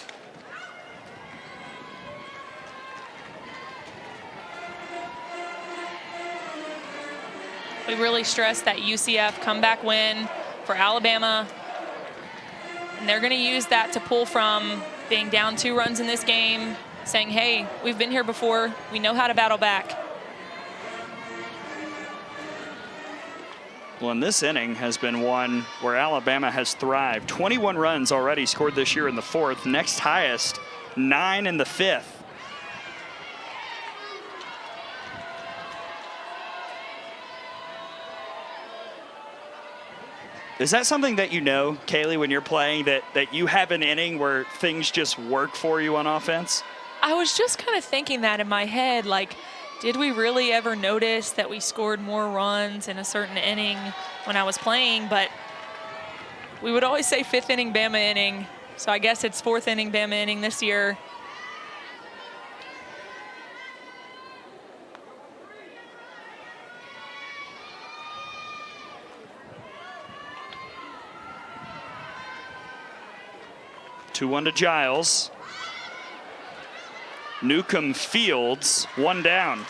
We really stressed that UCF comeback win for Alabama. And they're going to use that to pull from being down 2 runs in this game, saying, hey, we've been here before. We know how to battle back. Well, and this inning has been one where Alabama has thrived. 21 runs already scored this year in the 4th. Next highest, 9 in the 5th. Is that something that you know, Kaylee, when you're playing, that you have an inning where things just work for you on offense? I was just kind of thinking that in my head, like, did we really ever notice that we scored more runs in a certain inning when I was playing? But we would always say 5th inning, Bama inning. So I guess it's 4th inning, Bama inning this year. Two-1 to Giles. Newcomb fields, 1 down.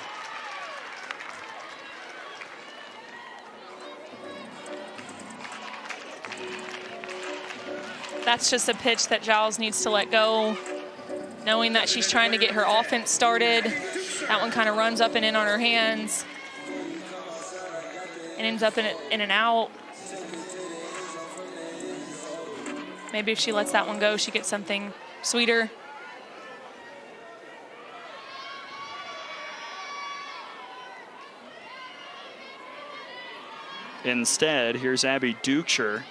That's just a pitch that Giles needs to let go, knowing that she's trying to get her offense started. That one kind of runs up and in on her hands and ends up in and out. Maybe if she lets that one go, she gets something sweeter. Instead, here's Abby Dukeshire.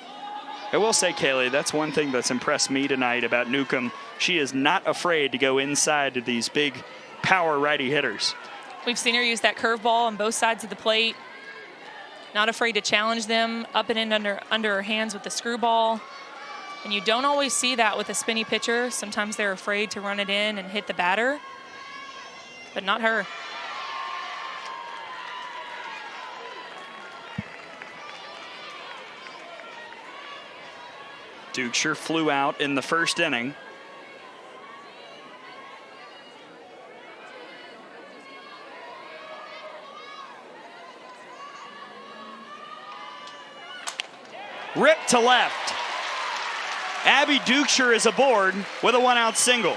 I will say, Kaylee, that's one thing that's impressed me tonight about Newcomb. She is not afraid to go inside to these big power righty hitters. We've seen her use that curveball on both sides of the plate. Not afraid to challenge them up and in under her hands with the screwball. And you don't always see that with a spinny pitcher. Sometimes they're afraid to run it in and hit the batter. but not her. Dukeshire flew out in the first inning. Ripped to left. Abby Dukeshire is aboard with a one-out single.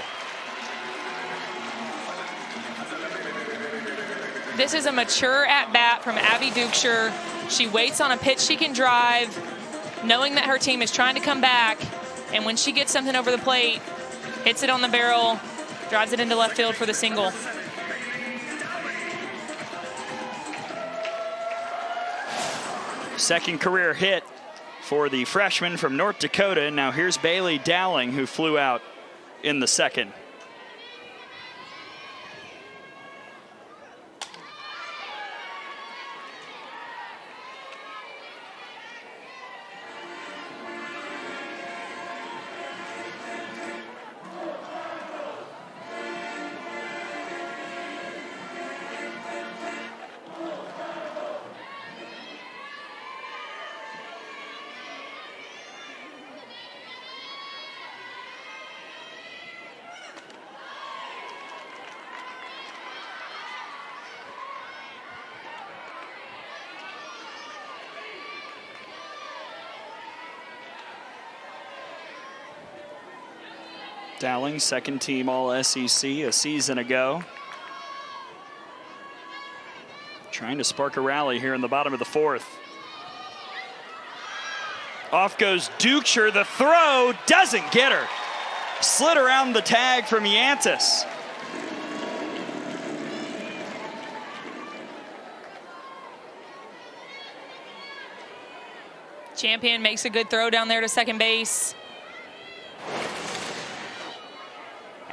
This is a mature at-bat from Abby Dukeshire. She waits on a pitch she can drive, knowing that her team is trying to come back, and when she gets something over the plate, hits it on the barrel, drives it into left field for the single. Second career hit for the freshman from North Dakota. Now here's Bailey Dowling, who flew out in the second. Dowling, second team All-SEC a season ago. Trying to spark a rally here in the bottom of the fourth. Off goes Dukeshire. The throw doesn't get her. Slid around the tag from Yantis. Champion makes a good throw down there to second base.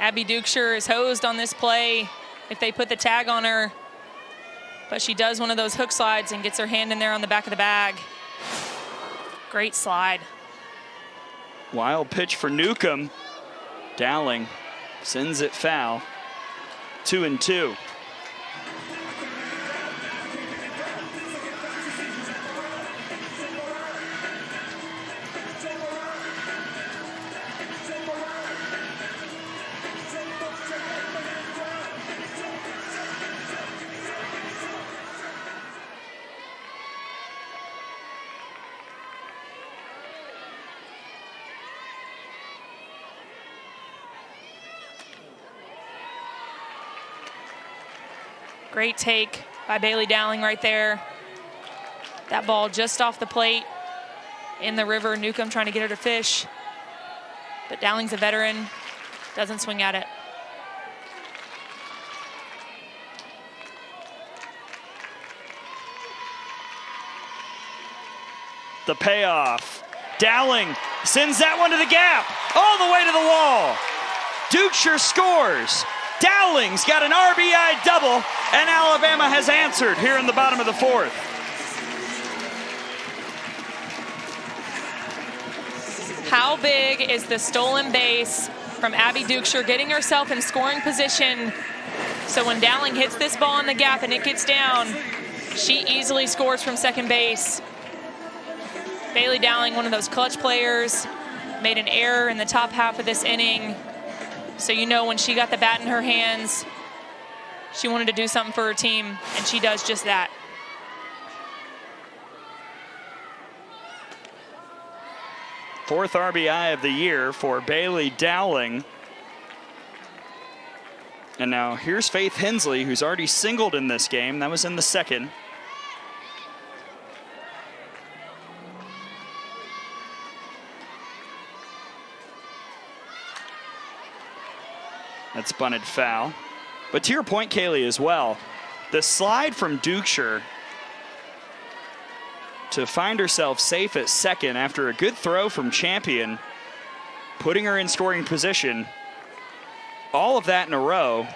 Abby Dukeshire is hosed on this play if they put the tag on her. But she does one of those hook slides and gets her hand in there on the back of the bag. Great slide. Wild pitch for Newcomb. Dowling sends it foul. 2-2. Great take by Bailey Dowling right there. That ball just off the plate in the river. Newcomb trying to get her to fish. But Dowling's a veteran, doesn't swing at it. The payoff. Dowling sends that one to the gap, all the way to the wall. Dukeshire scores. Dowling's got an RBI double, and Alabama has answered here in the bottom of the fourth. How big is the stolen base from Abby Dukeshire, getting herself in scoring position? So when Dowling hits this ball in the gap and it gets down, she easily scores from second base. Bailey Dowling, one of those clutch players, made an error in the top half of this inning. So you know when she got the bat in her hands, she wanted to do something for her team, and she does just that. Fourth RBI of the year for Bailey Dowling. And now here's Faith Hensley, who's already singled in this game. That was in the second. That's bunted foul. But to your point, Kaylee, as well, the slide from Dukeshire to find herself safe at second after a good throw from Champion, putting her in scoring position, all of that in a row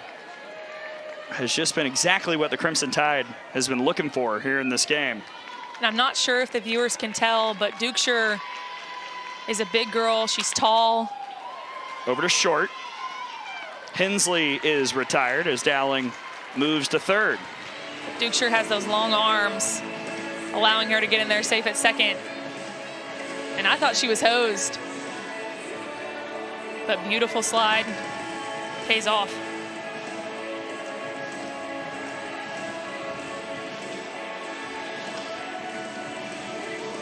has just been exactly what the Crimson Tide has been looking for here in this game. And I'm not sure if the viewers can tell, but Dukeshire is a big girl. She's tall. Over to short. Hensley is retired as Dowling moves to third. Dukeshire has those long arms, allowing her to get in there safe at second. And I thought she was hosed. But beautiful slide, pays off.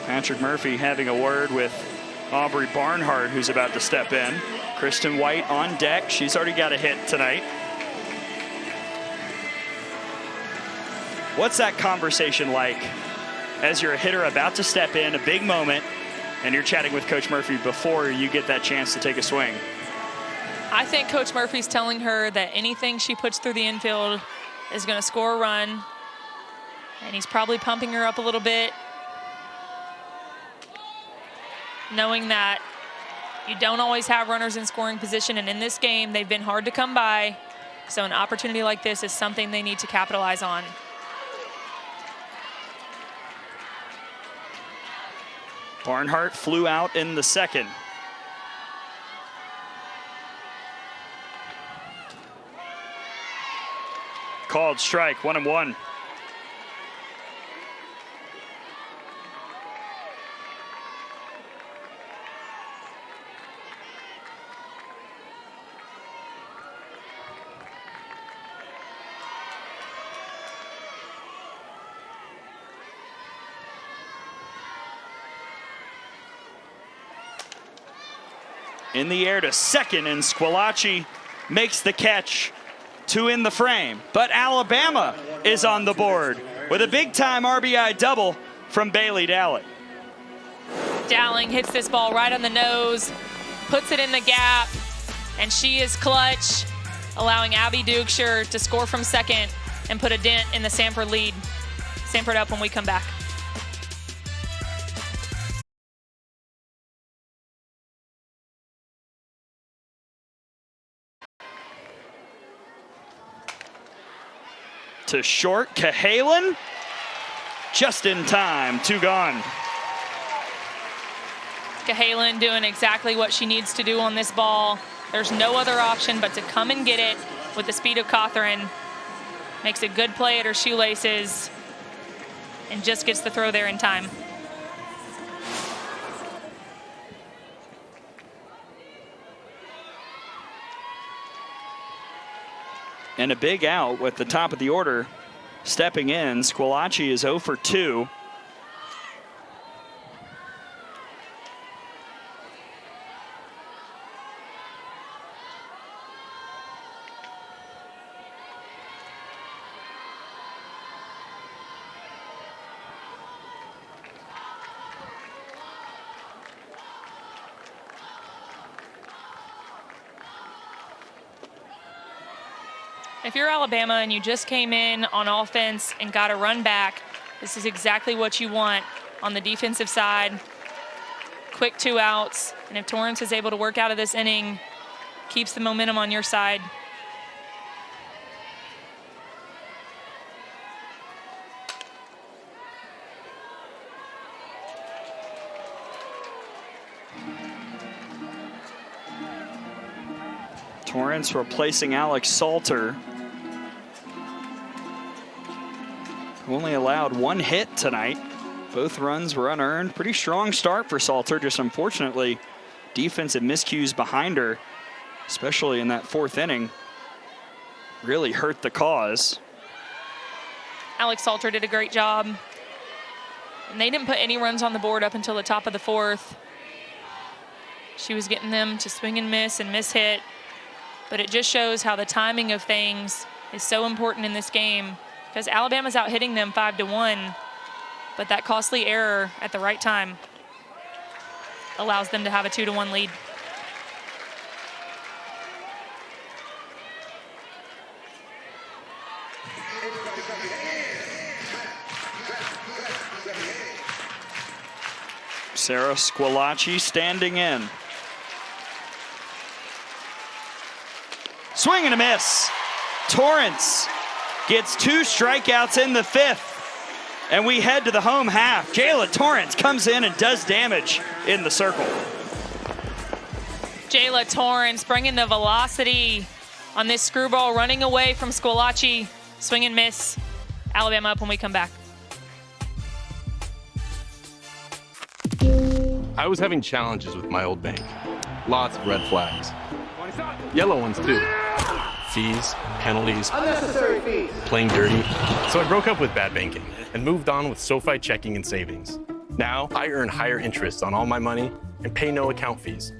Patrick Murphy having a word with Aubrey Barnhart, who's about to step in. Kristen White on deck. She's already got a hit tonight. What's that conversation like as you're a hitter about to step in, a big moment, and you're chatting with Coach Murphy before you get that chance to take a swing? I think Coach Murphy's telling her that anything she puts through the infield is going to score a run, and he's probably pumping her up a little bit, knowing that you don't always have runners in scoring position, and in this game, they've been hard to come by, so an opportunity like this is something they need to capitalize on. Barnhart flew out in the second. Called strike, 1-1. In the air to second, and Squillace makes the catch to in the frame. But Alabama is on the board with a big-time RBI double from Bailey Dowling. Dowling hits this ball right on the nose, puts it in the gap, and she is clutch, allowing Abby Dukeshire to score from second and put a dent in the Samford lead. Samford up when we come back. To short, Cahalan, just in time, 2 gone. Cahalan doing exactly what she needs to do on this ball. There's no other option but to come and get it with the speed of Cawthron. Makes a good play at her shoelaces and just gets the throw there in time. And a big out with the top of the order stepping in. Squillace is 0 for 2. If you're Alabama and you just came in on offense and got a run back, this is exactly what you want on the defensive side. Quick 2 outs, and if Torrance is able to work out of this inning, keeps the momentum on your side. Torrance replacing Alex Salter, who only allowed 1 hit tonight. Both runs were unearned. Pretty strong start for Salter, just unfortunately defensive miscues behind her, especially in that 4th inning, really hurt the cause. Alex Salter did a great job. And they didn't put any runs on the board up until the top of the 4th. She was getting them to swing and miss hit. But it just shows how the timing of things is so important in this game, because Alabama's out hitting them 5-1, but that costly error at the right time allows them to have a 2-1 lead. Sarah Squillace standing in. Swing and a miss. Torrance gets 2 strikeouts in the 5th. And we head to the home half. Jayla Torrance comes in and does damage in the circle. Jayla Torrance bringing the velocity on this screwball, running away from Squillace. Swing and miss. Alabama up when we come back. I was having challenges with my old bank. Lots of red flags. Yellow ones too. Fees, penalties, Unnecessary fees. playing dirty. So I broke up with bad banking and moved on with SoFi Checking and Savings. Now I earn higher interest on all my money and pay no account fees.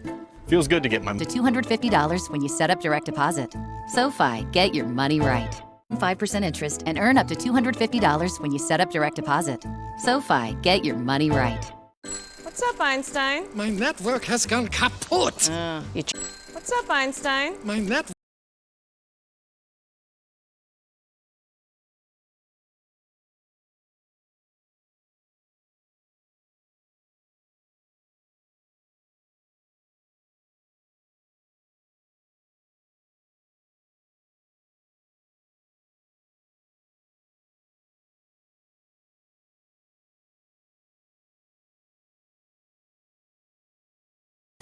Feels good to get my To $250 when you set up direct deposit. SoFi, get your money right. 5% interest and earn up to $250 when you set up direct deposit. SoFi, get your money right. What's up, Einstein? My network has gone kaput. What's up, Einstein? My network.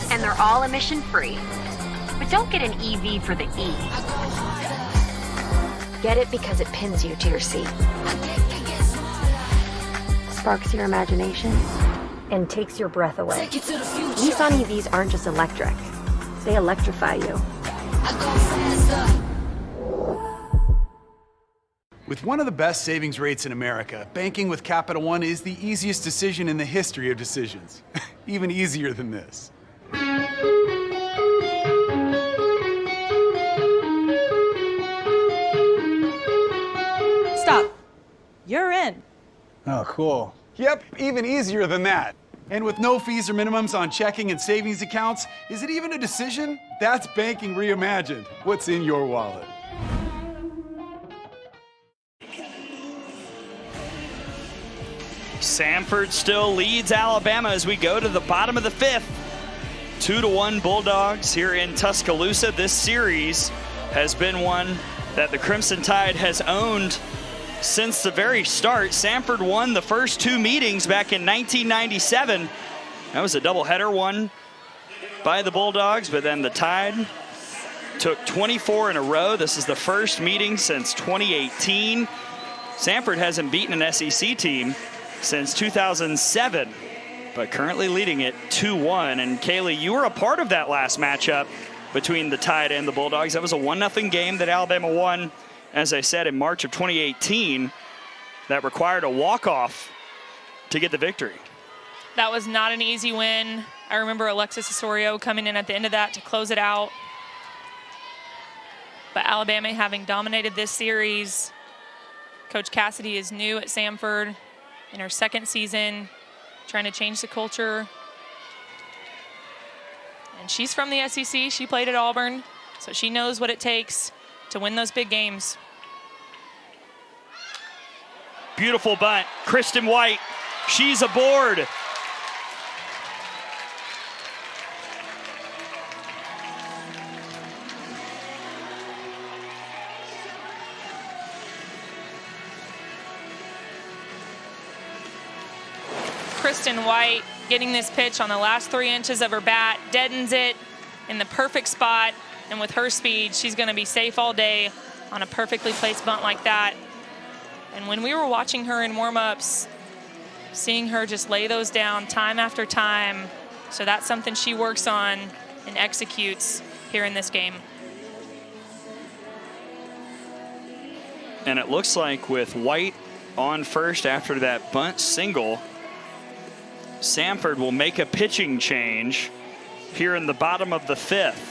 And they're all emission free. But don't get an EV for the E. Get it because it pins you to your seat. Sparks your imagination and takes your breath away. Nissan EVs aren't just electric. They electrify you. With one of the best savings rates in America, banking with Capital One is the easiest decision in the history of decisions. Even easier than this. Stop. You're in. Oh, cool. Yep, even easier than that. And with no fees or minimums on checking and savings accounts, is it even a decision? That's banking reimagined. What's in your wallet? Samford still leads Alabama as we go to the bottom of the fifth. 2-1 Bulldogs here in Tuscaloosa. This series has been one that the Crimson Tide has owned since the very start. Samford won the first two meetings back in 1997. That was a doubleheader won by the Bulldogs, but then the Tide took 24 in a row. This is the first meeting since 2018. Samford hasn't beaten an SEC team since 2007, but currently leading it 2-1. And Kaylee, you were a part of that last matchup between the Tide and the Bulldogs. That was a 1-0 game that Alabama won, as I said, in March of 2018, that required a walk-off to get the victory. That was not an easy win. I remember Alexis Osorio coming in at the end of that to close it out. But Alabama having dominated this series. Coach Cassidy is new at Samford in her second season, trying to change the culture. And she's from the SEC. She played at Auburn, so she knows what it takes to win those big games. Beautiful bunt. Kristen White, she's aboard. Kristen White getting this pitch on the last 3 inches of her bat, deadens it in the perfect spot, and with her speed, she's going to be safe all day on a perfectly placed bunt like that. And when we were watching her in warm-ups, seeing her just lay those down time after time, so that's something she works on and executes here in this game. And it looks like with White on first after that bunt single, Samford will make a pitching change here in the bottom of the fifth.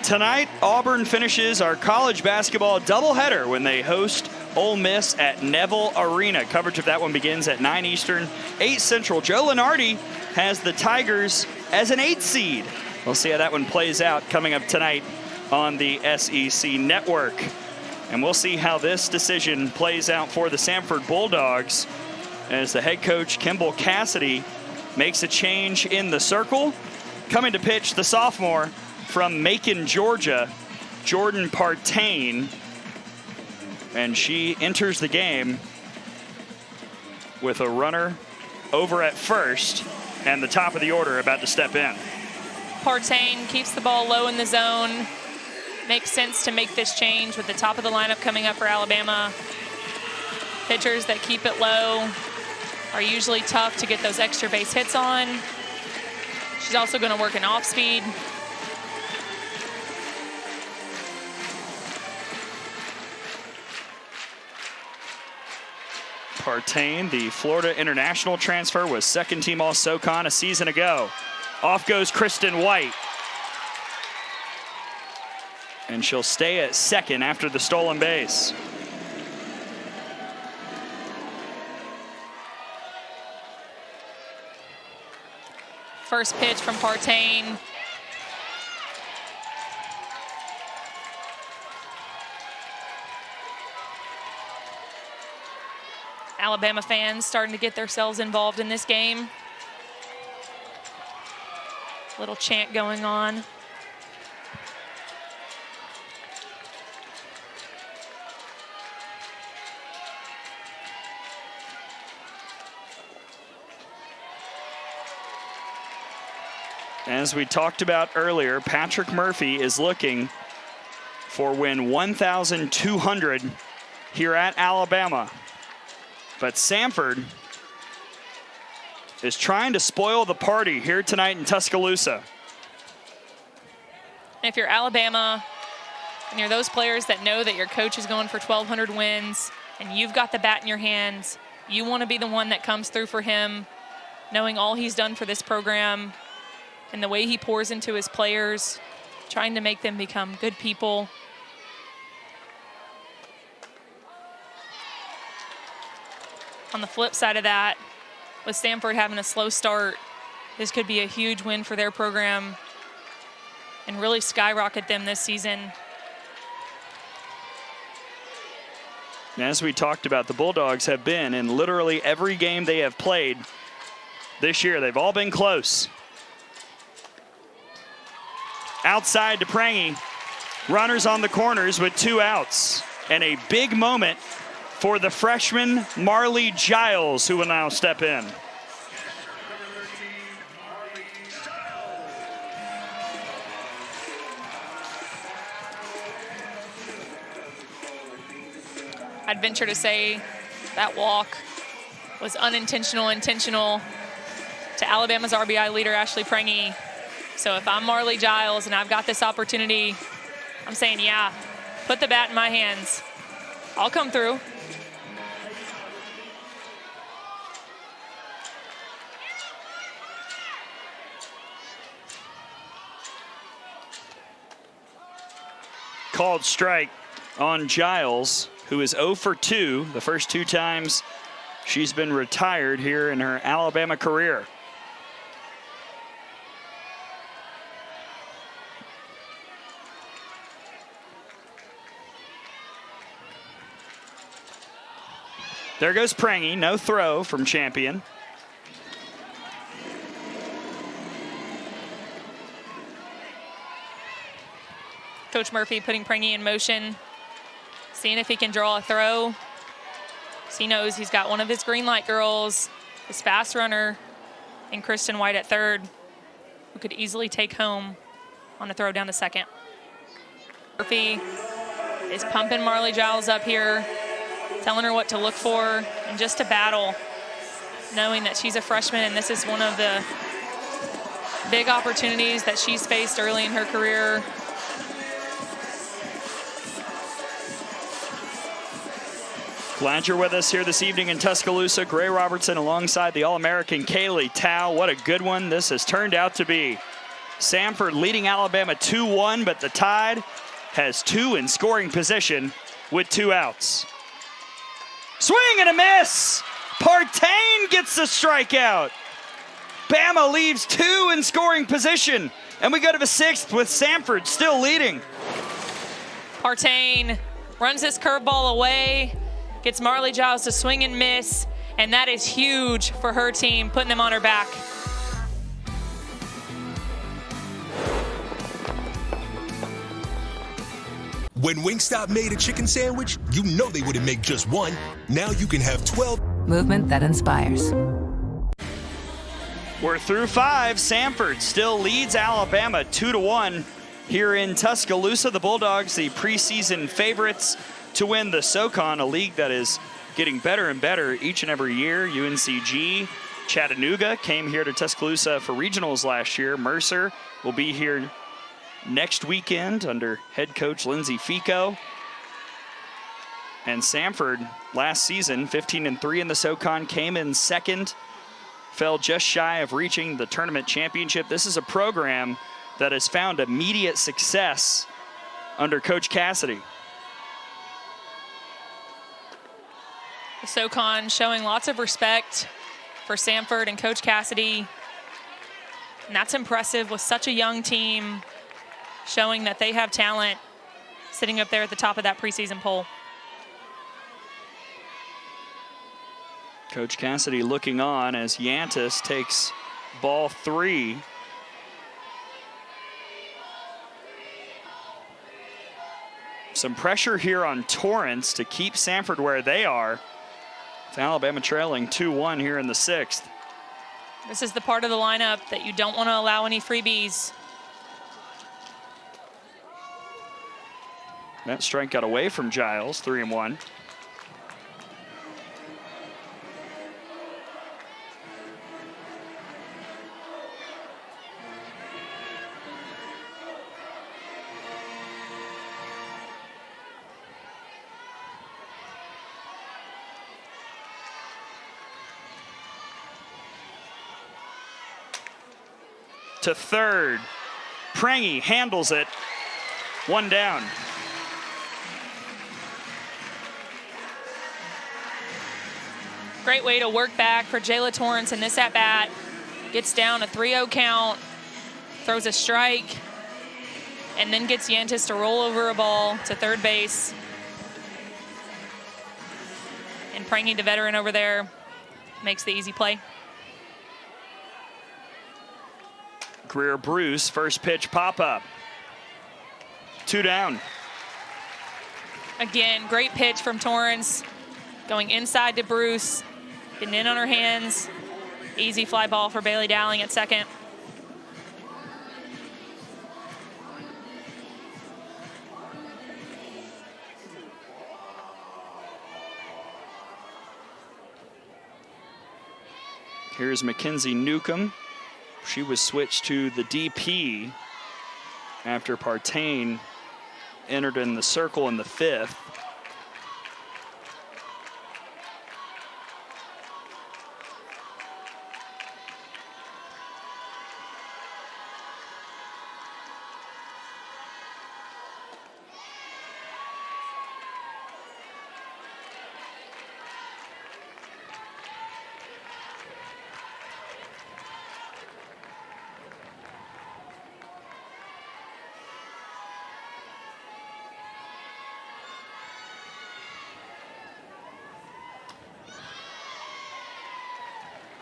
Tonight, Auburn finishes our college basketball doubleheader when they host Ole Miss at Neville Arena. Coverage of that one begins at 9 Eastern, 8 Central. Joe Lenardi has the Tigers as an 8th seed. We'll see how that one plays out coming up tonight on the SEC Network. And we'll see how this decision plays out for the Samford Bulldogs as the head coach, Kimball Cassidy, makes a change in the circle. Coming to pitch, the sophomore from Macon, Georgia, Jordan Partain. And she enters the game with a runner over at first and the top of the order about to step in. Partain keeps the ball low in the zone. Makes sense to make this change with the top of the lineup coming up for Alabama. Pitchers that keep it low are usually tough to get those extra base hits on. She's also going to work an off speed. Partain, the Florida international transfer, was second team All-SoCon a season ago. Off goes Kristen White. And she'll stay at second after the stolen base. First pitch from Partain. Alabama fans starting to get themselves involved in this game. Little chant going on. As we talked about earlier, Patrick Murphy is looking for win 1,200 here at Alabama. But Samford is trying to spoil the party here tonight in Tuscaloosa. If you're Alabama and you're those players that know that your coach is going for 1,200 wins and you've got the bat in your hands, you want to be the one that comes through for him, knowing all he's done for this program and the way he pours into his players, trying to make them become good people. On the flip side of that, with Samford having a slow start, this could be a huge win for their program and really skyrocket them this season. As we talked about, the Bulldogs have been in literally every game they have played this year. They've all been close. Outside to Prangy. Runners on the corners with 2 outs. And a big moment for the freshman Marley Giles, who will now step in. I'd venture to say that walk was unintentional, intentional to Alabama's RBI leader, Ashley Prangy. So if I'm Marley Giles and I've got this opportunity, I'm saying, yeah, put the bat in my hands. I'll come through. Called strike on Giles, who is 0 for 2 the first 2 times she's been retired here in her Alabama career. There goes Prangy, no throw from Champion. Coach Murphy putting Prangy in motion, seeing if he can draw a throw. He knows he's got one of his green light girls, his fast runner, and Kristen White at third, who could easily take home on a throw down to second. Murphy is pumping Marley Giles up here, telling her what to look for and just to battle, knowing that she's a freshman and this is one of the big opportunities that she's faced early in her career. Glad you're with us here this evening in Tuscaloosa. Gray Robertson alongside the All-American Kaylee Tao. What a good one this has turned out to be. Samford leading Alabama 2-1, but the Tide has 2 in scoring position with 2 outs. Swing and a miss. Partain gets the strikeout. Bama leaves 2 in scoring position. And we go to the 6th with Samford still leading. Partain runs his curveball away, gets Marley Giles to swing and miss, And that is huge for her team, putting them on her back. When Wingstop made a chicken sandwich, you know they wouldn't make just one. Now you can have 12. Movement that inspires. We're through 5. Samford still leads Alabama 2-1 here in Tuscaloosa. The Bulldogs, the preseason favorites to win the SoCon, a league that is getting better and better each and every year. UNCG, Chattanooga came here to Tuscaloosa for regionals last year. Mercer will be here next weekend under head coach Lindsey Fico. And Samford last season, 15-3 in the SoCon, came in second, fell just shy of reaching the tournament championship. This is a program that has found immediate success under Coach Cassidy. The SoCon showing lots of respect for Samford and Coach Cassidy. And that's impressive with such a young team, showing that they have talent, sitting up there at the top of that preseason poll. Coach Cassidy looking on as Yantis takes ball 3. Some pressure here on Torrance to keep Samford where they are. With Alabama trailing 2-1 here in the 6th. This is the part of the lineup that you don't want to allow any freebies. That strike got away from Giles, 3-1. To third, Prangy handles it, 1 down. Great way to work back for Jayla Torrance in this at-bat. Gets down a 3-0 count, throws a strike, and then gets Yantis to roll over a ball to third base. And Prangy, the veteran over there, makes the easy play. Greer Bruce, first pitch pop-up. 2 down. Again, great pitch from Torrance. Going inside to Bruce, getting in on her hands. Easy fly ball for Bailey Dowling at second. Here's Mackenzie Newcomb. She was switched to the DP after Partain entered in the circle in the 5th.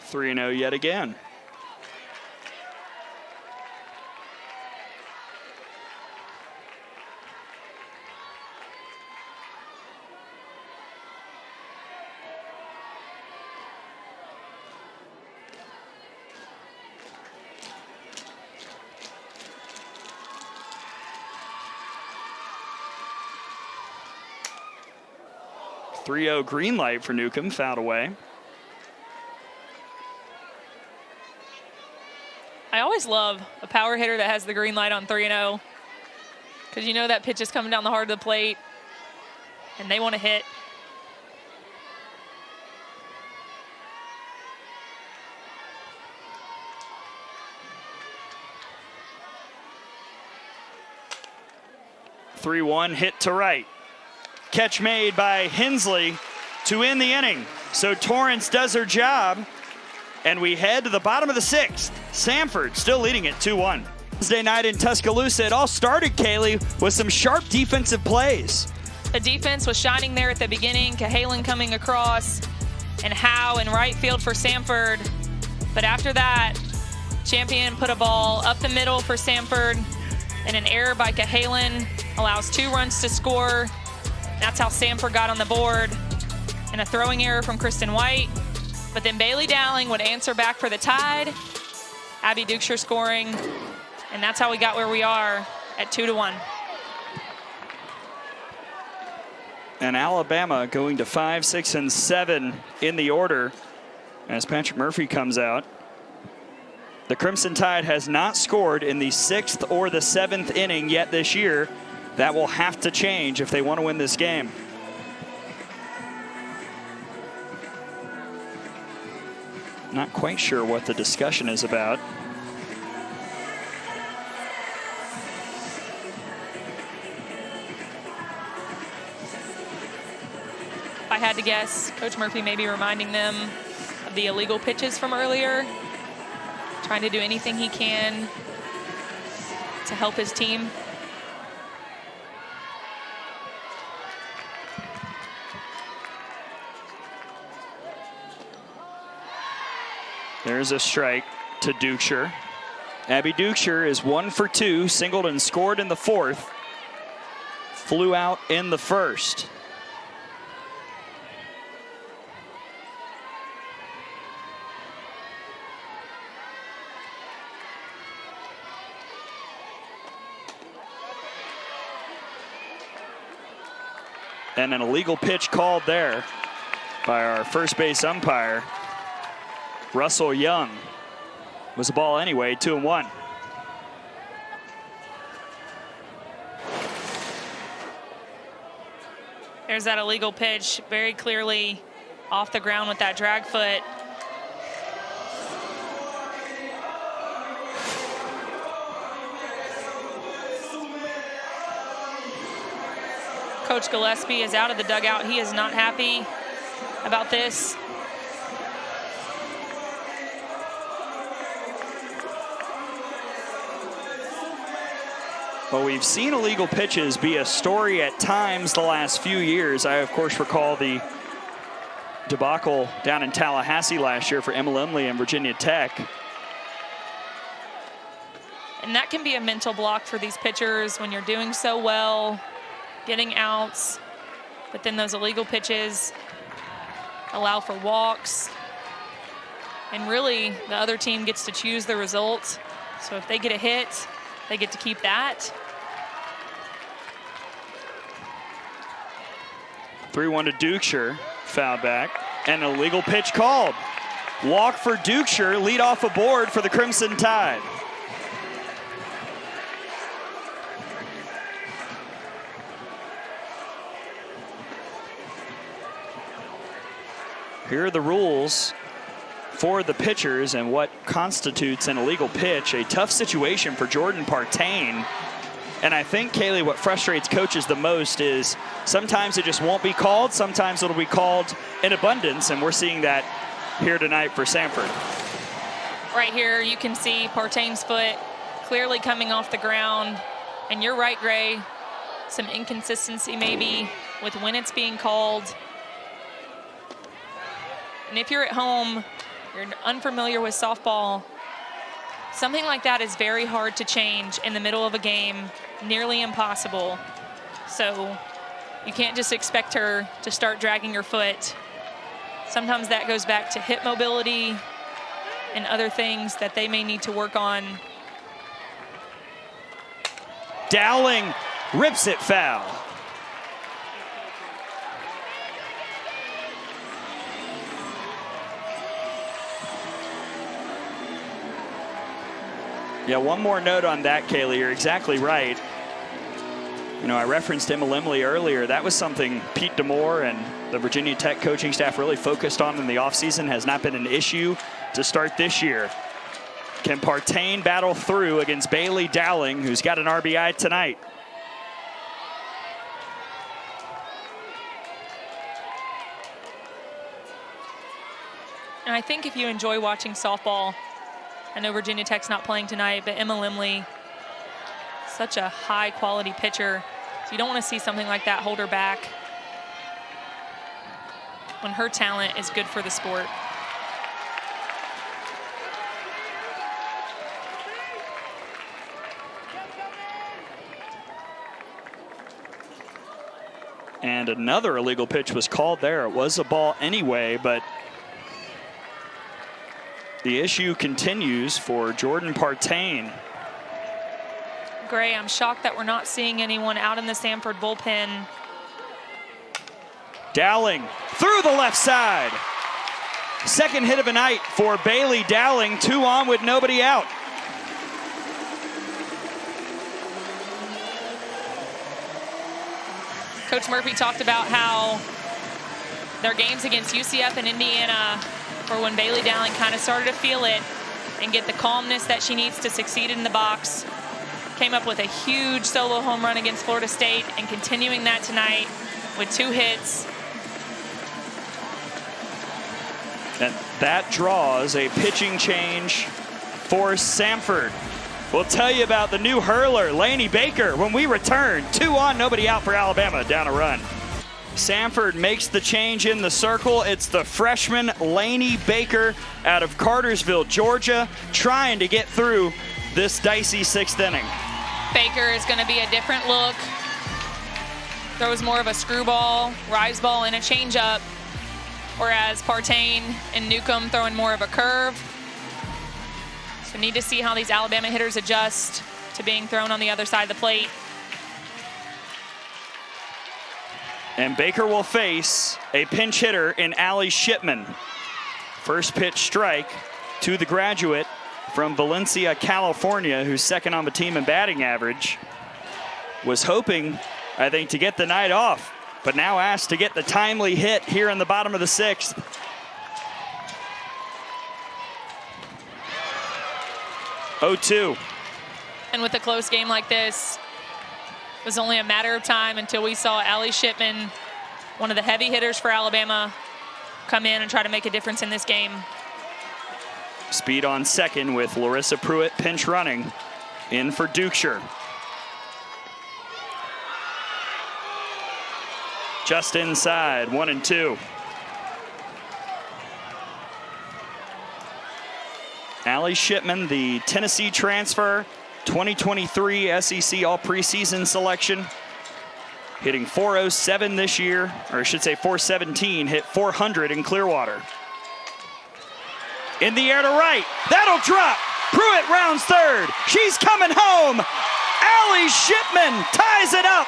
Three-0 yet again. .30 green light for Newcomb, fouled away. I always love a power hitter that has the green light on 3-0, because you know that pitch is coming down the heart of the plate and they want to hit. .31 hit to right. Catch made by Hensley to end the inning. So Torrance does her job. And we head to the bottom of the 6th. Samford still leading it 2-1. Wednesday night in Tuscaloosa, it all started, Kaylee, with some sharp defensive plays. The defense was shining there at the beginning. Cahalan coming across, and Howe in right field for Samford. But after that, Champion put a ball up the middle for Samford, and an error by Cahalan allows 2 runs to score. That's how Samford got on the board. And a throwing error from Kristen White. But then Bailey Dowling would answer back for the Tide. Abby Dukeshire scoring. And that's how we got where we are at 2-1. And Alabama going to 5, 6, and 7 in the order as Patrick Murphy comes out. The Crimson Tide has not scored in the 6th or the 7th inning yet this year. That will have to change if they want to win this game. Not quite sure what the discussion is about. If I had to guess, Coach Murphy may be reminding them of the illegal pitches from earlier, trying to do anything he can to help his team. There's a strike to Dukeshire. Abby Dukeshire is 1 for 2, singled and scored in the 4th. Flew out in the 1st. And an illegal pitch called there by our first base umpire, Russell Young. Was the ball anyway, 2-1. There's that illegal pitch, very clearly off the ground with that drag foot. Coach Gillespie is out of the dugout. He is not happy about this. Well, we've seen illegal pitches be a story at times the last few years. I, of course, recall the debacle down in Tallahassee last year for Emma Limley and Virginia Tech. And that can be a mental block for these pitchers when you're doing so well, getting outs, but then those illegal pitches allow for walks. And really, the other team gets to choose the result. So if they get a hit, they get to keep that. 3-1 to Dukeshire, foul back, and an illegal pitch called. Walk for Dukeshire, lead off aboard for the Crimson Tide. Here are the rules for the pitchers and what constitutes an illegal pitch. A tough situation for Jordan Partain. And I think, Kaylee, what frustrates coaches the most is sometimes it just won't be called. Sometimes it'll be called in abundance. And we're seeing that here tonight for Samford. Right here, you can see Partain's foot clearly coming off the ground. And you're right, Gray. Some inconsistency maybe with when it's being called. And if you're at home, you're unfamiliar with softball, something like that is very hard to change in the middle of a game, nearly impossible. So you can't just expect her to start dragging her foot. Sometimes that goes back to hip mobility and other things that they may need to work on. Dowling rips it foul. Yeah, one more note on that, Kaylee. You're exactly right. You know, I referenced Emma Limley earlier. That was something Pete DeMoore and the Virginia Tech coaching staff really focused on in the offseason. Has not been an issue to start this year. Can Partain battle through against Bailey Dowling, who's got an RBI tonight? And I think if you enjoy watching softball, I know Virginia Tech's not playing tonight, but Emma Limley, such a high-quality pitcher. So you don't want to see something like that hold her back. when her talent is good for the sport. And another illegal pitch was called there. It was a ball anyway, but the issue continues for Jordan Partain. Gray, I'm shocked that we're not seeing anyone out in the Samford bullpen. Dowling through the left side. Second hit of the night for Bailey Dowling. 2 on with nobody out. Coach Murphy talked about how their games against UCF and Indiana were when Bailey Dowling kind of started to feel it and get the calmness that she needs to succeed in the box. Came up with a huge solo home run against Florida State and continuing that tonight with 2 hits. And that draws a pitching change for Samford. We'll tell you about the new hurler, Laney Baker, when we return. 2 on, nobody out for Alabama, down a run. Samford makes the change in the circle. It's the freshman Laney Baker out of Cartersville, Georgia, trying to get through this dicey 6th inning. Baker is going to be a different look. Throws more of a screwball, rise ball, and a changeup, whereas Partain and Newcomb throwing more of a curve. So need to see how these Alabama hitters adjust to being thrown on the other side of the plate. And Baker will face a pinch hitter in Allie Shipman. First pitch strike to the graduate from Valencia, California, who's second on the team in batting average. Was hoping, I think, to get the night off, but now asked to get the timely hit here in the bottom of the 6th. Oh-2. And with a close game like this, it was only a matter of time until we saw Allie Shipman, one of the heavy hitters for Alabama, come in and try to make a difference in this game. Speed on second with Larissa Pruitt pinch running in for Dukeshire. Just inside, 1-2. Allie Shipman, the Tennessee transfer, 2023 SEC All Preseason selection. Hitting .407 this year, or I should say .417, hit .400 in Clearwater. In the air to right, that'll drop. Pruitt rounds third. She's coming home. Allie Shipman ties it up.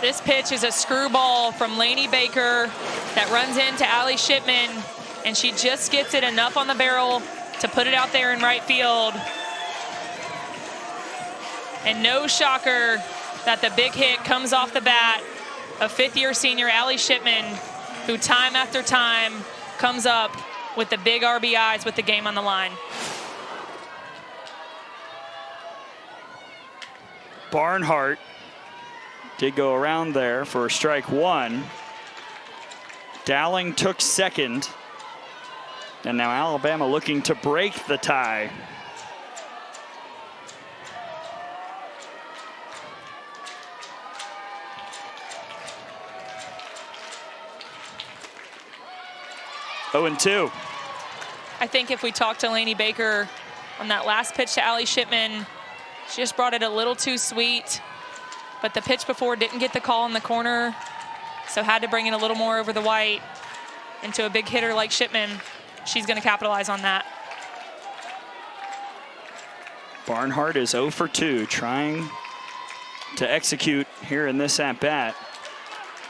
This pitch is a screwball from Laney Baker that runs into Allie Shipman, and she just gets it enough on the barrel to put it out there in right field. And no shocker that the big hit comes off the bat of 5th-year senior Allie Shipman, who time after time comes up with the big RBIs with the game on the line. Barnhart did go around there for strike 1. Dowling took second. And now Alabama looking to break the tie. Oh, and 2. I think if we talk to Laney Baker on that last pitch to Allie Shipman, she just brought it a little too sweet. But the pitch before didn't get the call in the corner, so had to bring it a little more over the white. And to a big hitter like Shipman, she's going to capitalize on that. Barnhart is 0 for 2, trying to execute here in this at-bat.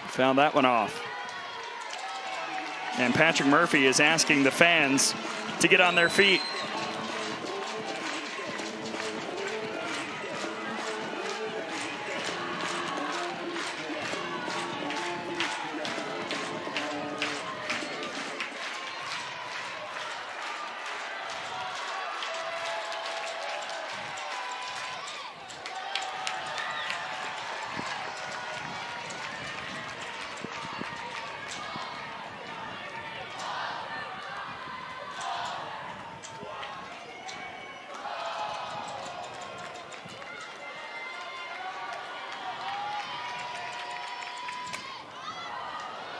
Found that one off. And Patrick Murphy is asking the fans to get on their feet.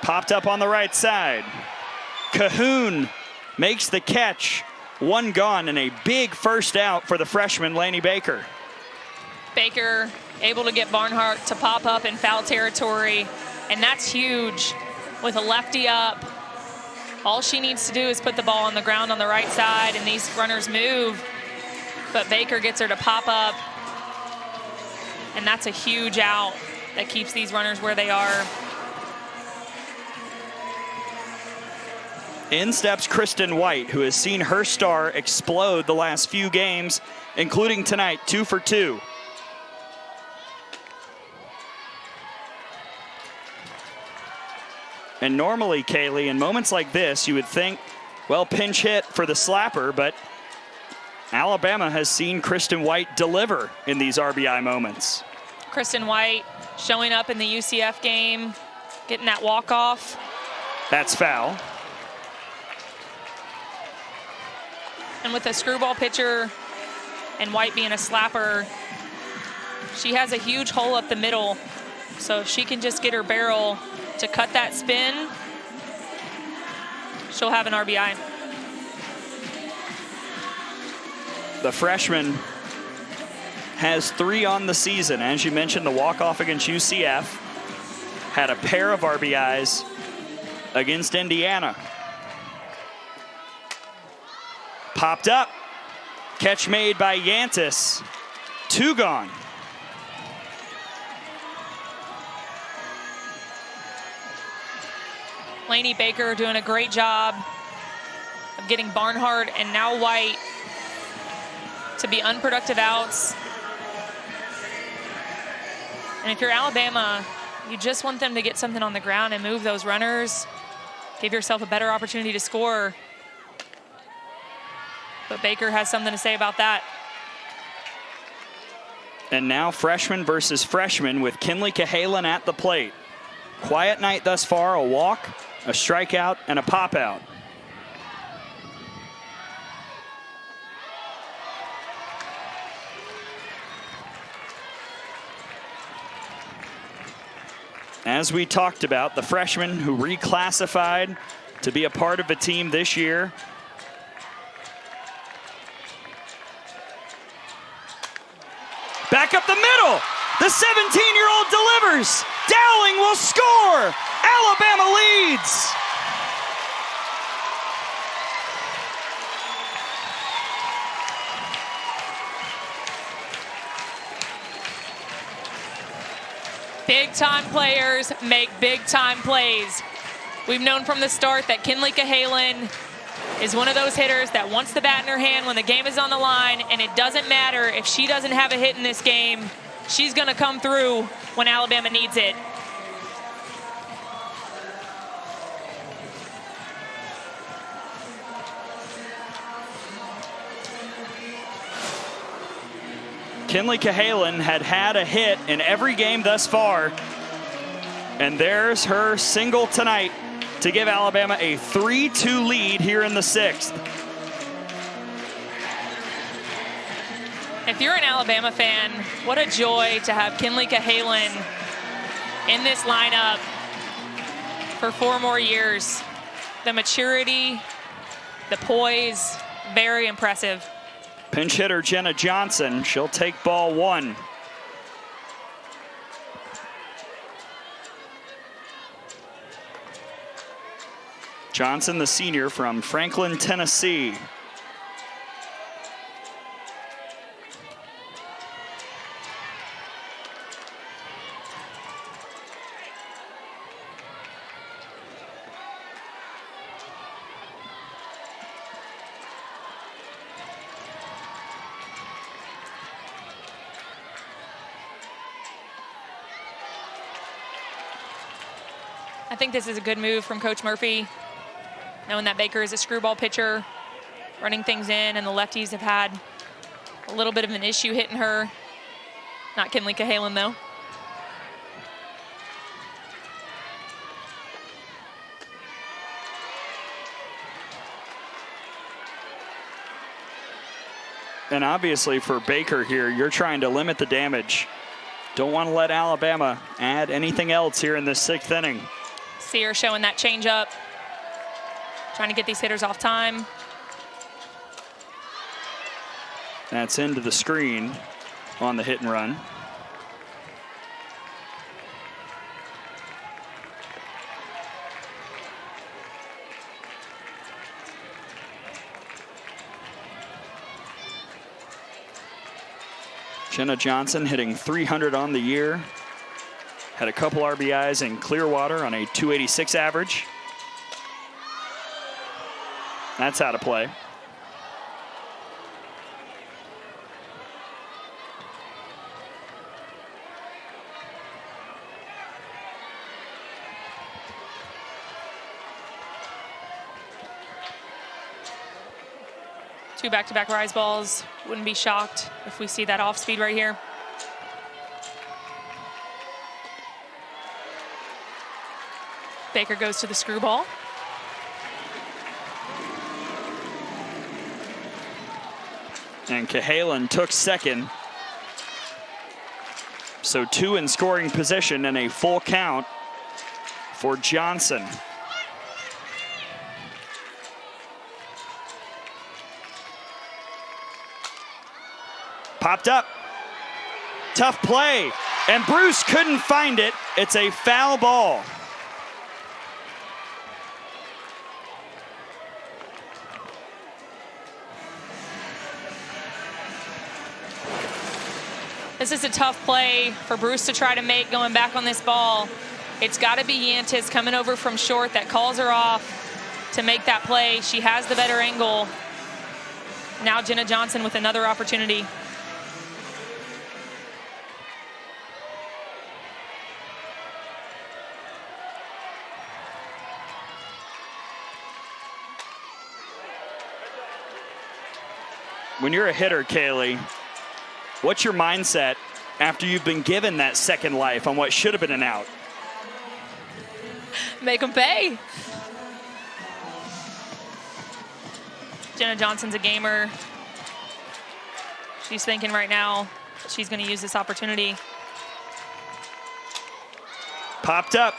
Popped up on the right side. Cahoon makes the catch. One gone and a big first out for the freshman, Laney Baker. Baker able to get Barnhart to pop up in foul territory, and that's huge with a lefty up. All she needs to do is put the ball on the ground on the right side, and these runners move, but Baker gets her to pop up, and that's a huge out that keeps these runners where they are. In steps Kristen White, who has seen her star explode the last few games, including tonight, 2 for 2. And normally, Kaylee, in moments like this, you would think, well, pinch hit for the slapper, but Alabama has seen Kristen White deliver in these RBI moments. Kristen White showing up in the UCF game, getting that walk-off. That's foul. And with a screwball pitcher and White being a slapper, she has a huge hole up the middle. So if she can just get her barrel to cut that spin, she'll have an RBI. The freshman has 3 on the season. As you mentioned, the walk-off against UCF, had a pair of RBIs against Indiana. Popped up. Catch made by Yantis. 2 gone. Laney Baker doing a great job of getting Barnhart and now White to be unproductive outs. And if you're Alabama, you just want them to get something on the ground and move those runners. Give yourself a better opportunity to score. But Baker has something to say about that. And now freshman versus freshman with Kinley Cahalan at the plate. Quiet night thus far, a walk, a strikeout, and a pop out. As we talked about, the freshman who reclassified to be a part of a team this year. Back up the middle. The 17-year-old delivers. Dowling will score. Alabama leads. Big-time players make big-time plays. We've known from the start that Kinley Cahalan is one of those hitters that wants the bat in her hand when the game is on the line, and it doesn't matter if she doesn't have a hit in this game. She's going to come through when Alabama needs it. Kinley Cahalan had a hit in every game thus far, and there's her single tonight to give Alabama a 3-2 lead here in the 6th. If you're an Alabama fan, what a joy to have Kinley Cahalan in this lineup for 4 more years. The maturity, the poise, very impressive. Pinch hitter Jenna Johnson, she'll take ball 1. Johnson, the senior from Franklin, Tennessee. I think this is a good move from Coach Murphy, knowing that Baker is a screwball pitcher, running things in, and the lefties have had a little bit of an issue hitting her. Not Kinley Cahalan, though. And obviously for Baker here, you're trying to limit the damage. Don't want to let Alabama add anything else here in this 6th inning. See her showing that change up, trying to get these hitters off time. That's into the screen on the hit and run. Jenna Johnson hitting .300 on the year. Had a couple RBIs in Clearwater on a .286 average. That's out of play. Two back-to-back rise balls. Wouldn't be shocked if we see that off speed right here. Baker goes to the screwball. And Cahalan took second. So 2 in scoring position and a full count for Johnson. Popped up. Tough play. And Bruce couldn't find it. It's a foul ball. This is a tough play for Bruce to try to make going back on this ball. It's got to be Yantis coming over from short that calls her off to make that play. She has the better angle. Now Jenna Johnson with another opportunity. When you're a hitter, Kaylee, what's your mindset after you've been given that second life on what should have been an out? Make them pay. Jenna Johnson's a gamer. She's thinking right now that she's going to use this opportunity. Popped up.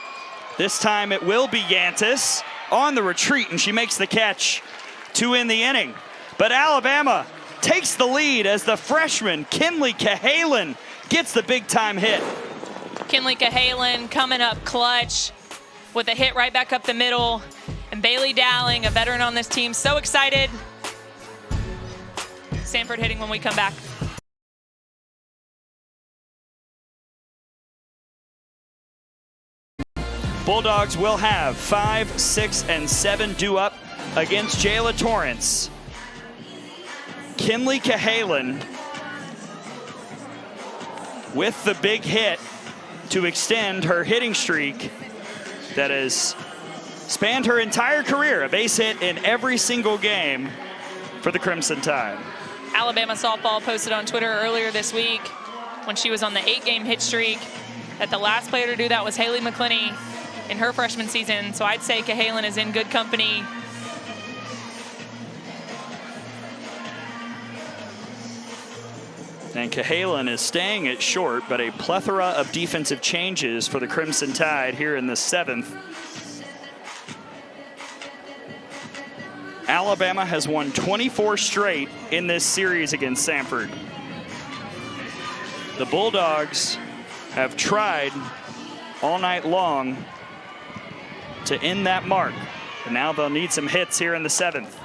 This time it will be Yantis on the retreat, and she makes the catch to end the inning. But Alabama takes the lead as the freshman Kinley Cahalan gets the big-time hit. Kinley Cahalan coming up clutch with a hit right back up the middle. And Bailey Dowling, a veteran on this team, so excited. Samford hitting when we come back. Bulldogs will have 5, 6, and 7 due up against Jayla Torrance. Kinley Cahalan with the big hit to extend her hitting streak that has spanned her entire career, a base hit in every single game for the Crimson Tide. Alabama softball posted on Twitter earlier this week when she was on the 8-game hit streak that the last player to do that was Haley McClinney in her freshman season. So I'd say Cahalan is in good company. And Cahalan is staying at short, but a plethora of defensive changes for the Crimson Tide here in the 7th. Alabama has won 24 straight in this series against Samford. The Bulldogs have tried all night long to end that mark, and now they'll need some hits here in the 7th.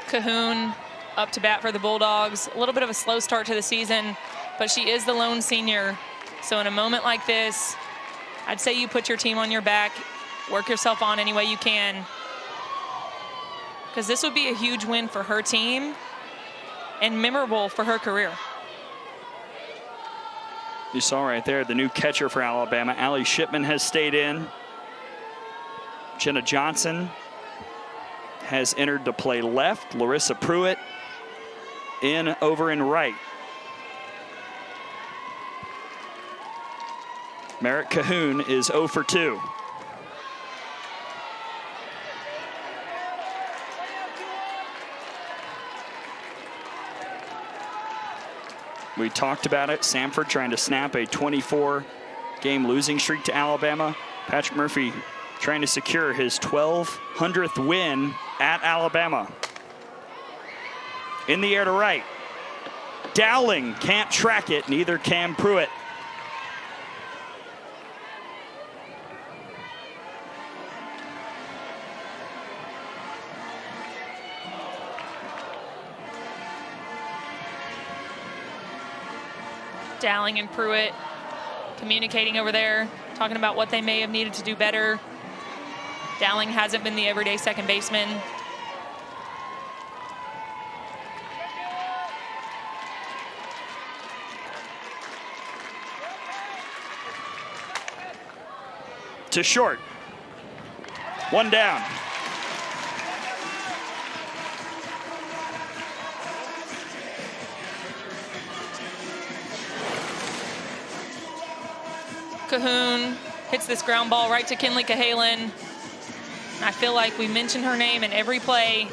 Cahoon up to bat for the Bulldogs. A little bit of a slow start to the season, but she is the lone senior. So in a moment like this, I'd say you put your team on your back, work yourself on any way you can, because this would be a huge win for her team and memorable for her career. You saw right there the new catcher for Alabama. Allie Shipman has stayed in. Jenna Johnson has entered to play left. Larissa Pruitt over in right. Merritt Cahoon is 0 for 2. We talked about it. Samford trying to snap a 24-game losing streak to Alabama. Patrick Murphy trying to secure his 1,200th win at Alabama. In the air to right. Dowling can't track it, neither can Pruitt. Dowling and Pruitt communicating over there, talking about what they may have needed to do better. Dowling hasn't been the everyday second baseman. To short. One down. Cahoon hits this ground ball right to Kinley Cahalan. I feel like we mention her name in every play.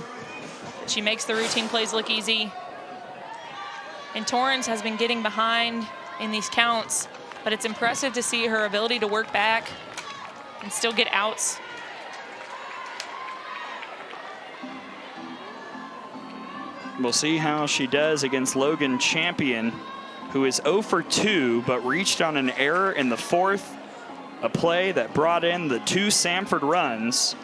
She makes the routine plays look easy. And Torrance has been getting behind in these counts, but it's impressive to see her ability to work back and still get outs. We'll see how she does against Logan Champion, who is 0 for 2, but reached on an error in the fourth, a play that brought in the 2 Samford runs.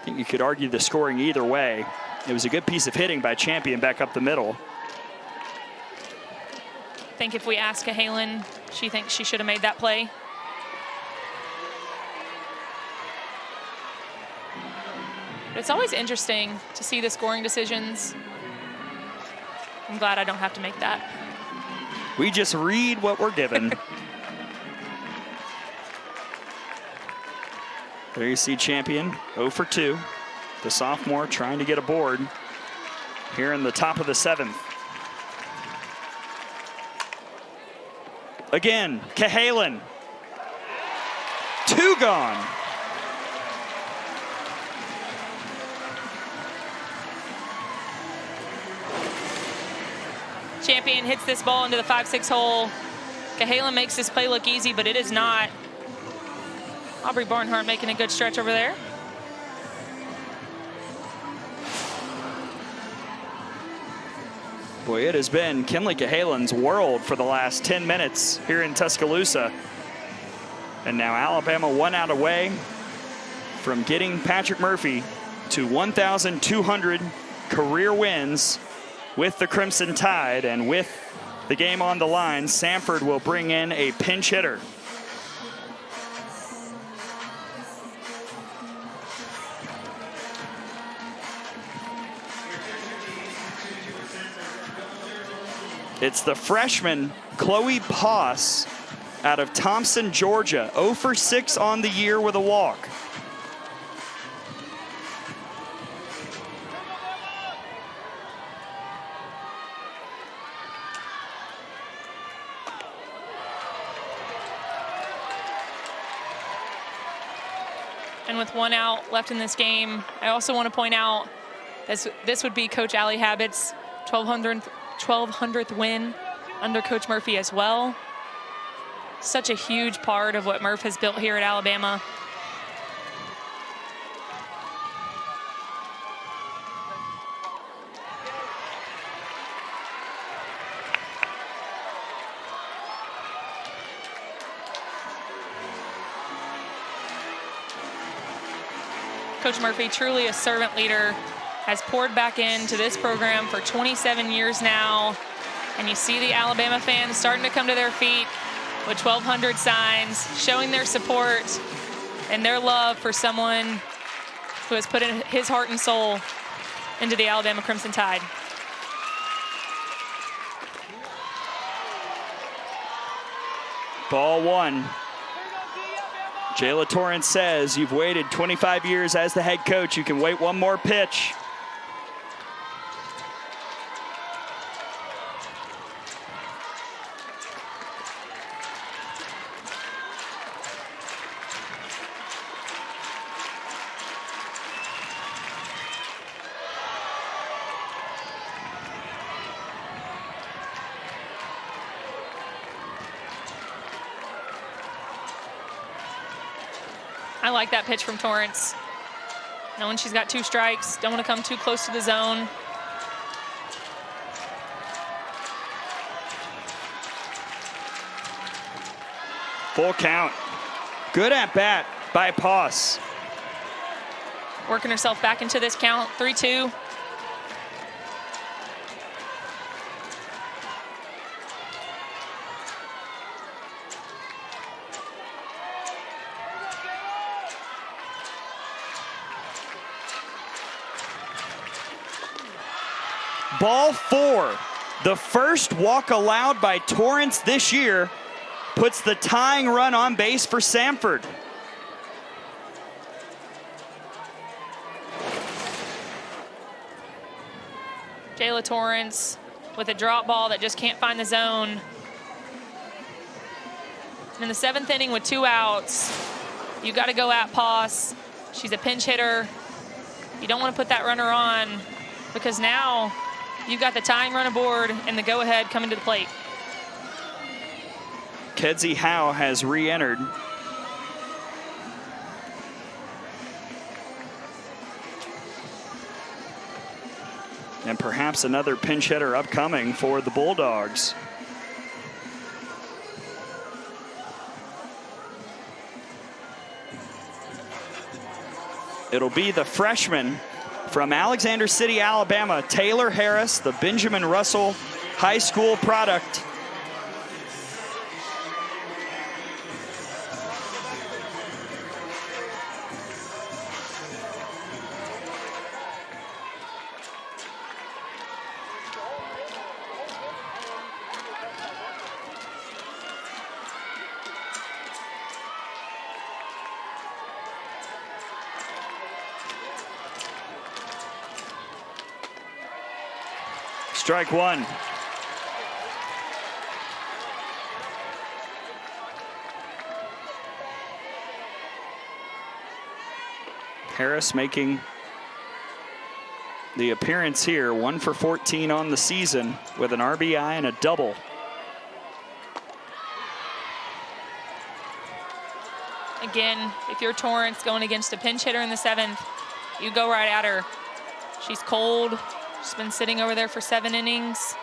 I think you could argue the scoring either way. It was a good piece of hitting by Champion back up the middle. I think if we ask Cahalan, she thinks she should have made that play. But it's always interesting to see the scoring decisions. I'm glad I don't have to make that. We just read what we're given. There you see Champion, 0 for 2. The sophomore trying to get aboard here in the top of the 7th. Again, Cahalan. 2 gone. Champion hits this ball into the 5-6 hole. Cahalan makes this play look easy, but it is not. Aubrey Barnhart making a good stretch over there. Boy, it has been Kinley Cahalan's world for the last 10 minutes here in Tuscaloosa. And now Alabama 1 out away from getting Patrick Murphy to 1,200 career wins with the Crimson Tide. And with the game on the line, Samford will bring in a pinch hitter. It's the freshman, Chloe Poss, out of Thompson, Georgia. 0 for 6 on the year with a walk. And with 1 out left in this game, I also want to point out this would be Coach Allie Habbott's 1,200th win under Coach Murphy as well. Such a huge part of what Murph has built here at Alabama. Coach Murphy, truly a servant leader, has poured back into this program for 27 years now. And you see the Alabama fans starting to come to their feet with 1,200 signs, showing their support and their love for someone who has put in his heart and soul into the Alabama Crimson Tide. Ball 1. Jayla Torrance says, you've waited 25 years as the head coach. You can wait one more pitch. I like that pitch from Torrance. Knowing she's got 2 strikes, don't want to come too close to the zone. Full count. Good at bat by Poss. Working herself back into this count, 3-2. Ball 4. The first walk allowed by Torrance this year puts the tying run on base for Samford. Jayla Torrance with a drop ball that just can't find the zone. In the 7th inning with 2 outs, you got to go at Poss. She's a pinch hitter. You don't want to put that runner on because now you've got the tying run aboard and the go-ahead coming to the plate. Kedzie Howe has re-entered. And perhaps another pinch hitter upcoming for the Bulldogs. It'll be the freshman from Alexander City, Alabama, Taylor Harris, the Benjamin Russell High School product. Strike 1. Harris making the appearance here, 1 for 14 on the season with an RBI and a double. Again, if you're Torrance going against a pinch hitter in the 7th, you go right at her. She's cold. She's been sitting over there for 7 innings.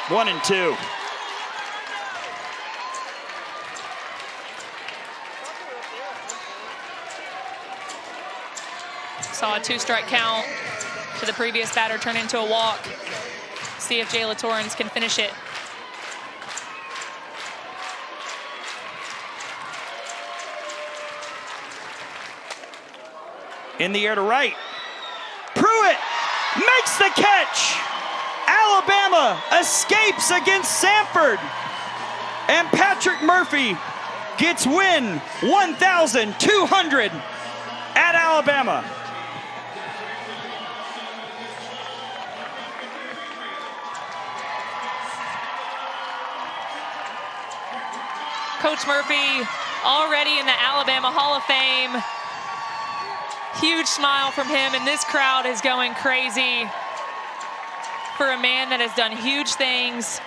One and 2. Saw a 2-strike count to the previous batter turn into a walk. See if Jayla Torrance can finish it. In the air to right. Pruitt makes the catch. Alabama escapes against Samford. And Patrick Murphy gets win 1,200 at Alabama. Coach Murphy already in the Alabama Hall of Fame. Huge smile from him, and this crowd is going crazy for a man that has done huge things